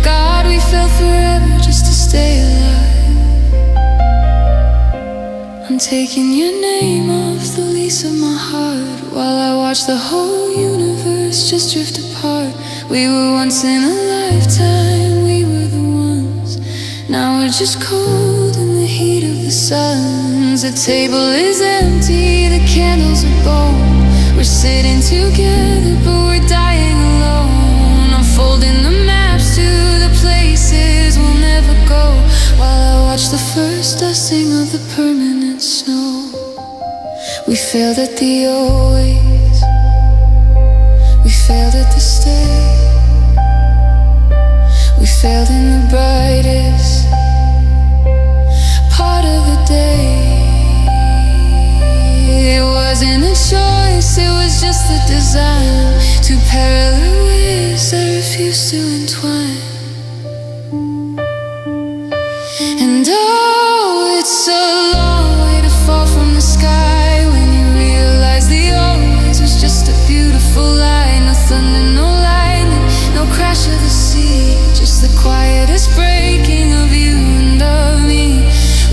God, we fell forever just to stay alive. I'm taking your name off the lease of my heart, while I watch the whole universe just drift apart. We were once in a lifetime, we were the ones. Now we're just cold in the heat of the suns. The table is empty, the candles are gone. We're sitting together, but we're dying alone. I'm folding the maps to the places we'll never go, while I watch the first dusting of the permanent snow. We failed at the always, we failed at the stay, we failed in the brightest part of the day. It wasn't a choice, it was just the design. Two parallel ways that refused to entwine. And oh, it's a long way to fall from the sky when you realize the always was just a beautiful lie. No thunder, no lightning, no crash of the sea, just the quietest breaking of you and of me.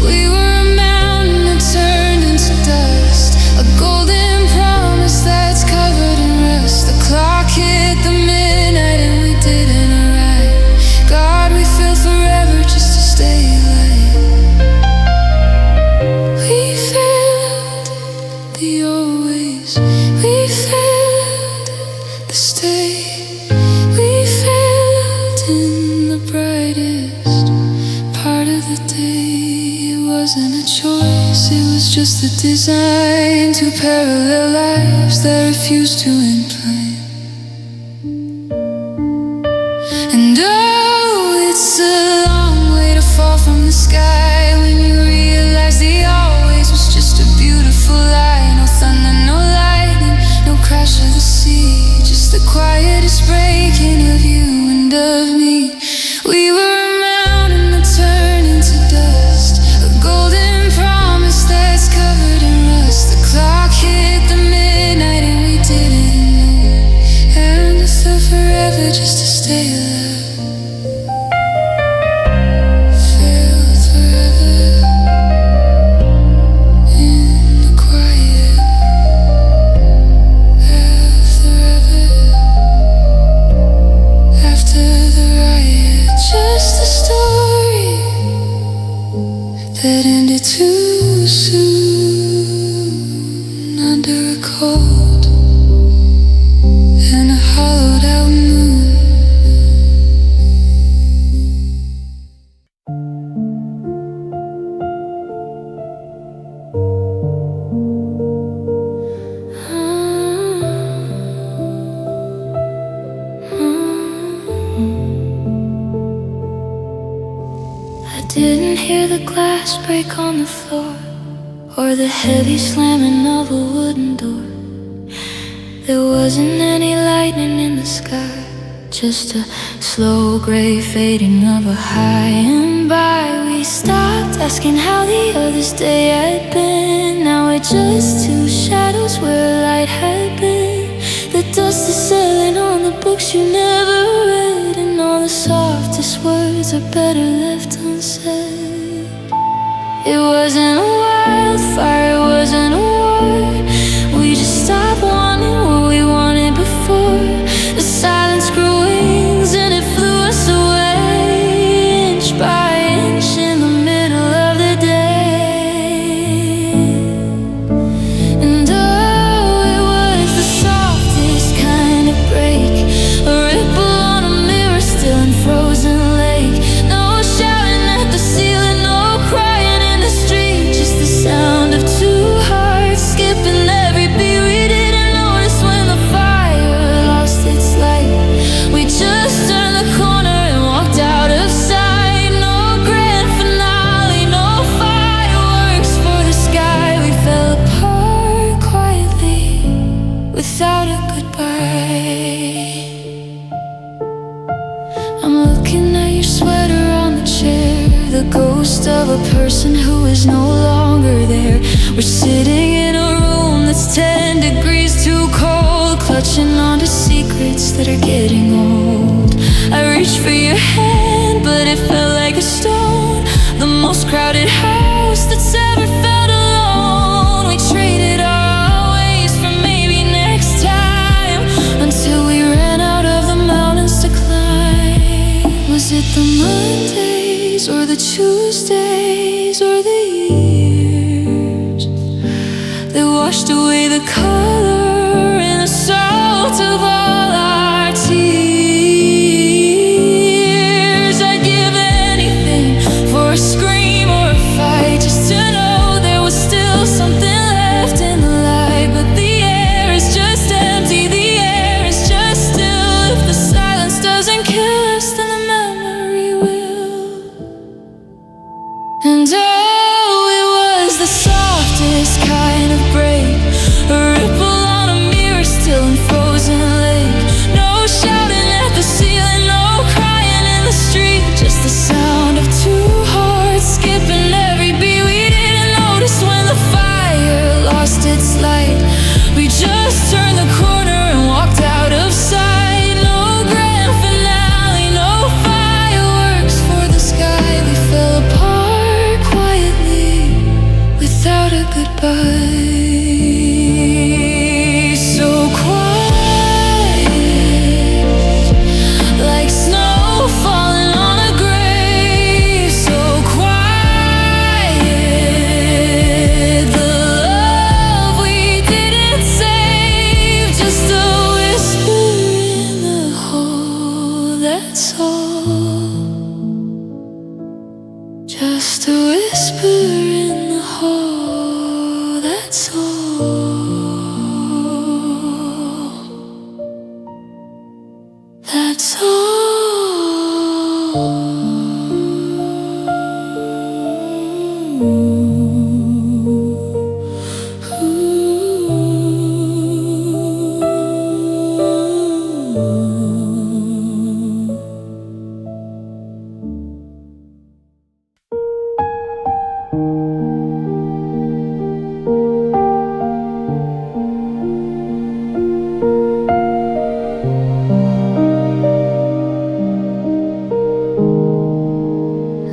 We were a mountain that turned into dust, a golden promise that's covered in rust. The clock hit the midnight and we didn't arrive. God, we fell forever just to stay alive. We failed the always, we failed the stay, we failed in the brightest designed to parallel lives that refuse to end plain. And oh, it's a long way to fall from the sky when you realize the always was just a beautiful lie. No thunder, no lightning, no crash of the sea, just the quietest breaking of you and of me. We were a mountain that turned into dust, a golden promise that's covered in rust. The clock hit the midnight and we didn't know, and I thought forever just to stay alive. Failed forever in the quiet after the riot. Just a story that ended too soon under a cold and a hollowed out moon. I didn't hear the glass break on the floor or the heavy slamming of a wooden door. There wasn't any lightning in the sky, just a slow gray fading of a high and by. We stopped asking how the other's day had been. Now we're just two shadows where a light had been. The dust is settling on the books you never read, and all the softest words are better left unsaid. It wasn't a wildfire, it wasn't a war. We just stopped wanting what we wanted before. The silence grew wings and it flew us away, inch by inch in the middle of the day. And oh, it was the softest kind of break, a ripple on a mirror still in frozen lake. No shouting at the ceiling, no crying in the street, just the sound of two hearts skipping every beat. We didn't notice when the fire lost its light. We just turned the corner and walked out of sight. No grand finale, no fireworks for the sky. We fell apart quietly without a goodbye. I'm looking at your sweater on the chair, the ghost of a person who is no longer there. We're sitting in a room that's 10 degrees too cold, clutching onto secrets that are getting old. I reached for your hand, but it felt like a stone. The most crowded house that's ever felt alone. We traded our ways for maybe next time, until we ran out of the mountains to climb. Was it the Mondays or the Tuesdays or the years that washed away the color and the salt of all our tears? I'd give anything for a scream or a fight. that's all.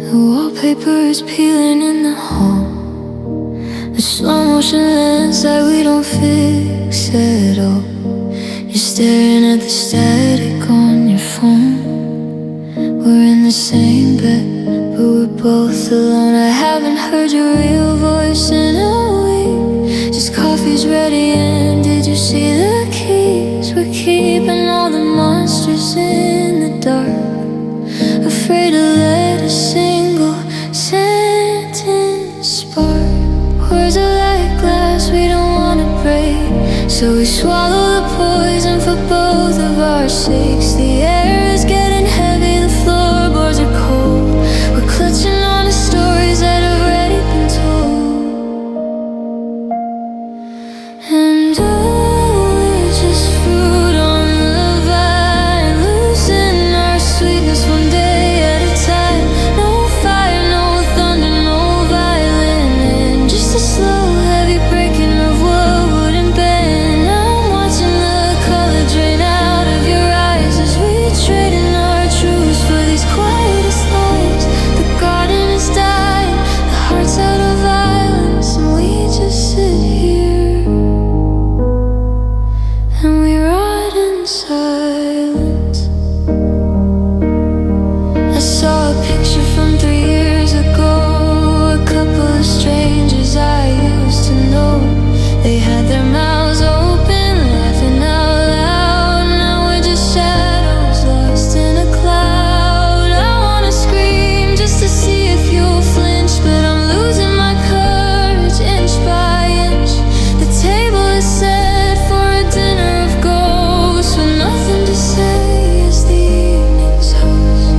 The wallpaper is peeling in the hall. The slow motion lens that we don't fix at all. You're staring at the static on your phone. We're in the same bed, but we're both alone. I haven't heard your real voice in a week. Just coffee's ready and did you see the keys? We're keeping all the monsters in the dark, afraid to let a single sentence spark. Words are like glass we don't wanna break, so we swallow the poison for both of our sakes. The air is getting heavy, the floorboards are cold. We're clutching on to stories that have already been told. And we're just fruit on the vine, losing our sweetness one day at a time. No fire, no thunder, no violin, and just a slow, heavy breaking of what wouldn't bend. I'm watching the color drain out of your eyes as we trade in our truths for these quietest lies. The garden is dying, the heart's out of violence, and we just sit here and we rot in silence. I saw a picture from 3 years ago, a couple of strangers I used to know. They had their mouths open, laughing out loud. Now we're just shadows lost in a cloud. I wanna scream just to see if you'll flinch, but I'm losing my courage inch by inch. The table is set for a dinner of ghosts with nothing to say as the evening's host.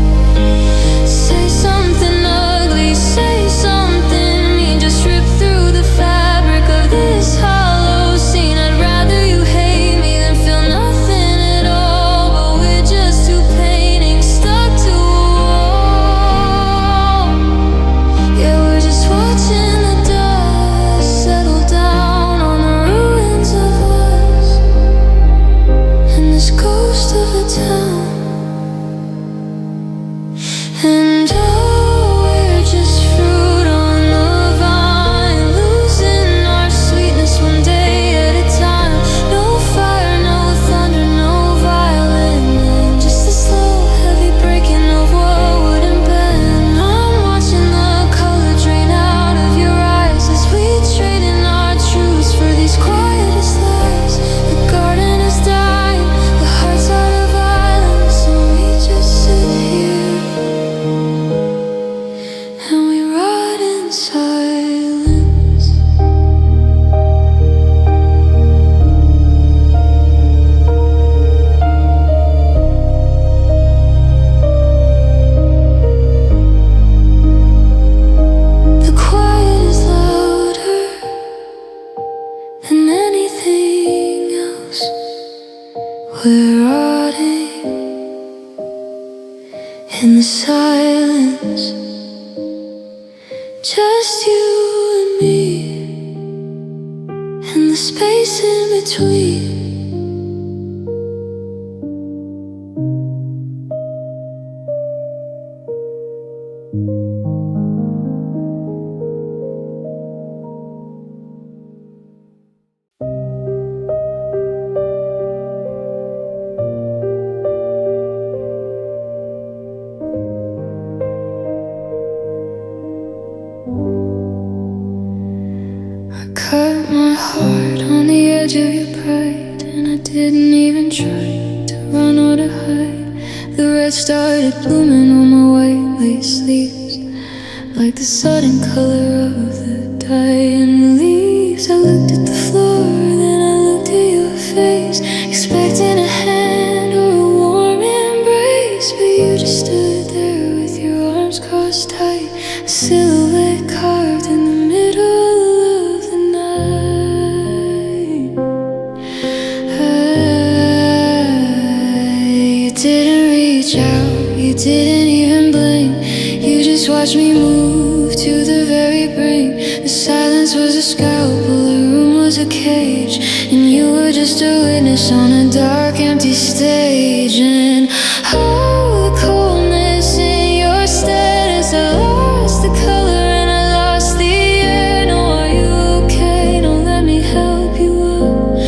Say something ugly, say something mean, just rip through the fabric of this hollow scene. I'd rather you hate me than feel nothing at all, but we're just two paintings stuck to a wall. Yeah, we're just watching the dust settle down on the ruins of us and this ghost of a town. And we're just fruit on the vine, losing our sweetness one day at a time. No fire, no thunder, no violin, and just a slow, heavy breaking of what wouldn't bend. I'm watching the color drain out of your eyes as we trade in our truths for these quietest lies. The garden is dying, the heart's out of violence, and we just sit here and we rot in silence. The quiet is louder than anything else. We're rotting in the silence, just you and me, and the space in between. I cut my heart on the edge of your pride, and I didn't even try to run or to hide. The red started blooming on my white lace sleeves, like the sudden color of the dying leaves. I looked at the floor, then I looked at your face, expecting a hand or a warm embrace. You didn't even blink. You just watched me move to the very brink. The silence was a scalpel, the room was a cage, and you were just a witness on a dark, empty stage. And oh, the coldness in your stare as I lost the color and I lost the air. No, are you okay? Don't let me help you up.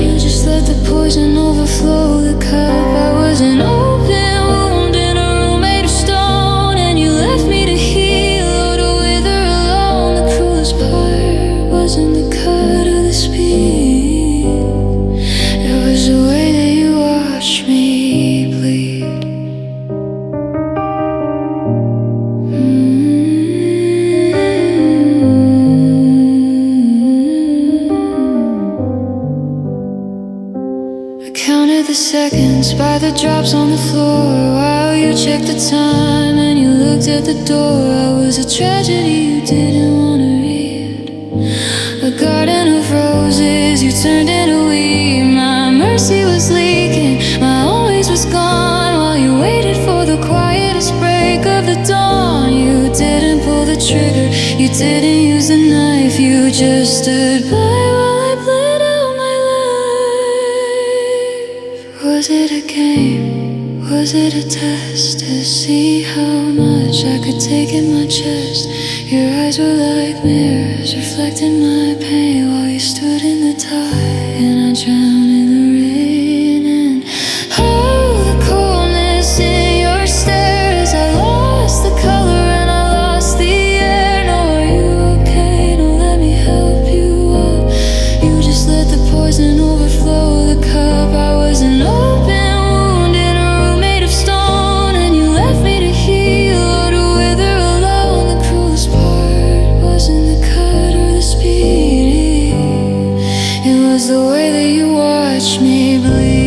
You just let the poison overflow the cup. I was an open wound in a room made of stone, and you left me to heal or to wither alone. The cruelest part wasn't the cut or the speed. It was the way that you watched me bleed. I counted the seconds by the drops on the floor while you checked the time and you looked at the door. I was a tragedy you didn't want to read, a garden of roses you turned into weed. My mercy was leaking, my always was gone, while you waited for the quietest break of the dawn. You didn't pull the trigger, you didn't use the knife, you just stood by while I bled out my life. Was it a game? Was it a test to see how much I could take in my chest? Your eyes were like mirrors reflecting my pain while you stood in the tide and I drowned in the rain. And oh, the coldness in your stare as I lost the color and I lost the air. No, are you okay? Don't let me help you up. You just let the poison overflow the cup. I was an open wound in a room made of stone, and you left me to heal or to wither alone. The cruelest part wasn't the cut or the speed. It was the way that you watched me bleed.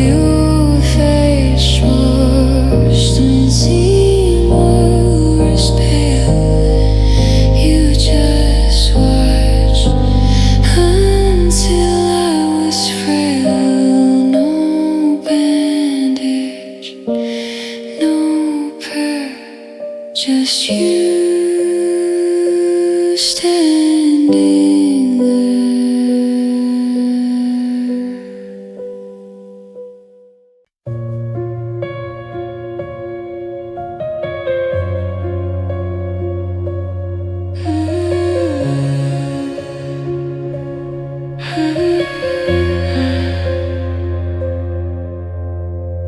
You faced worse and seemed worse pale. You just watched until I was frail. No bandage, no prayer, just you standing there.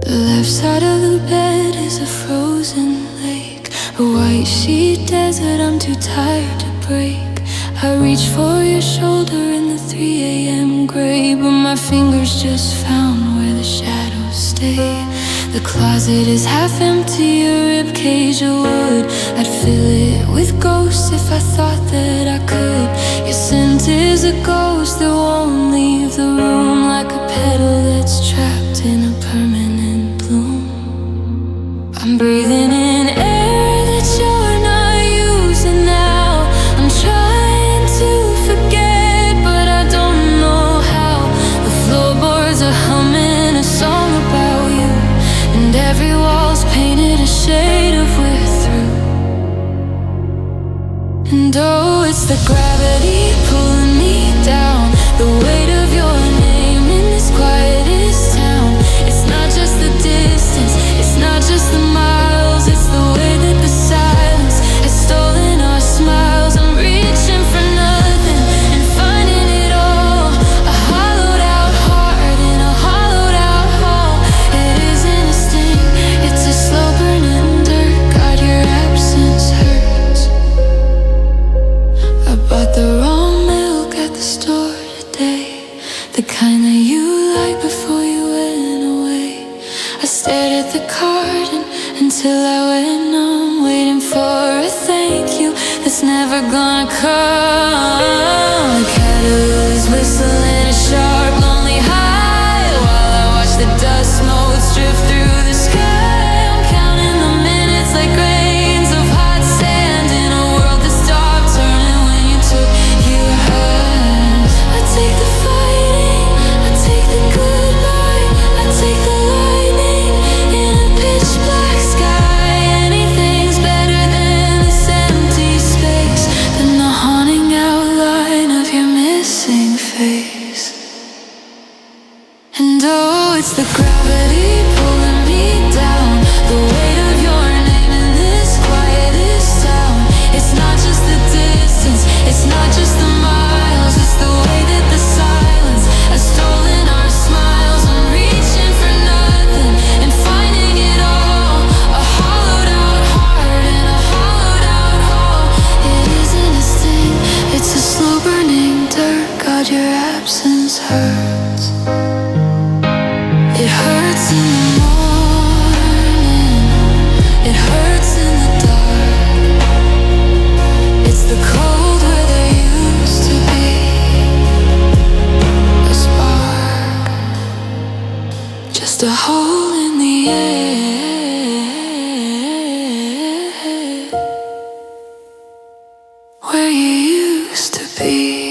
The left side of the bed is a frozen lake, a white sheet desert I'm too tired to break. I reach for your shoulder in the 3 a.m. gray, but my fingers just found where the shadows stay. The closet is half empty, a ribcage of wood. I'd fill it with ghosts if I thought that I could. Your scent is a ghost that won't leave the room, like a petal that's trapped in a permanent bloom. I'm breathing in air that you're not using now. I'm trying to forget, but I don't know how. The floorboards are humming a song about you, and every wall's painted a shade of we're through. And oh, it's the gravity pulling me down, the weight of your name in this quietest town. It's not just the distance, it's not just the miles, it's the way that the silence has stolen our smiles. I'm reaching for nothing and finding it all, a hollowed out heart in a hollowed out hall. It isn't a sting, it's a slow burning dirt. God, your absence hurts. I bought the wrong milk at the store today, the kind that you liked before you went away. I stared at the carton until I went numb, waiting for a thank you that's never gonna come. The cattle is whistling a sharp, lonely high while I watch the dust motes drift through the sky. I'm counting the minutes like it's the gravity pulling me down, the weight of your name in this quietest town. It's not just the distance, it's not just the miles, it's the way that the silence has stolen our smiles. I'm reaching for nothing and finding it all, a hollowed out heart and a hollowed out hole. It isn't a sting, it's a slow burning dirt. God, your absence hurts. It hurts in the morning, it hurts in the dark. It's the cold where there used to be a spark, just a hole in the air where you used to be.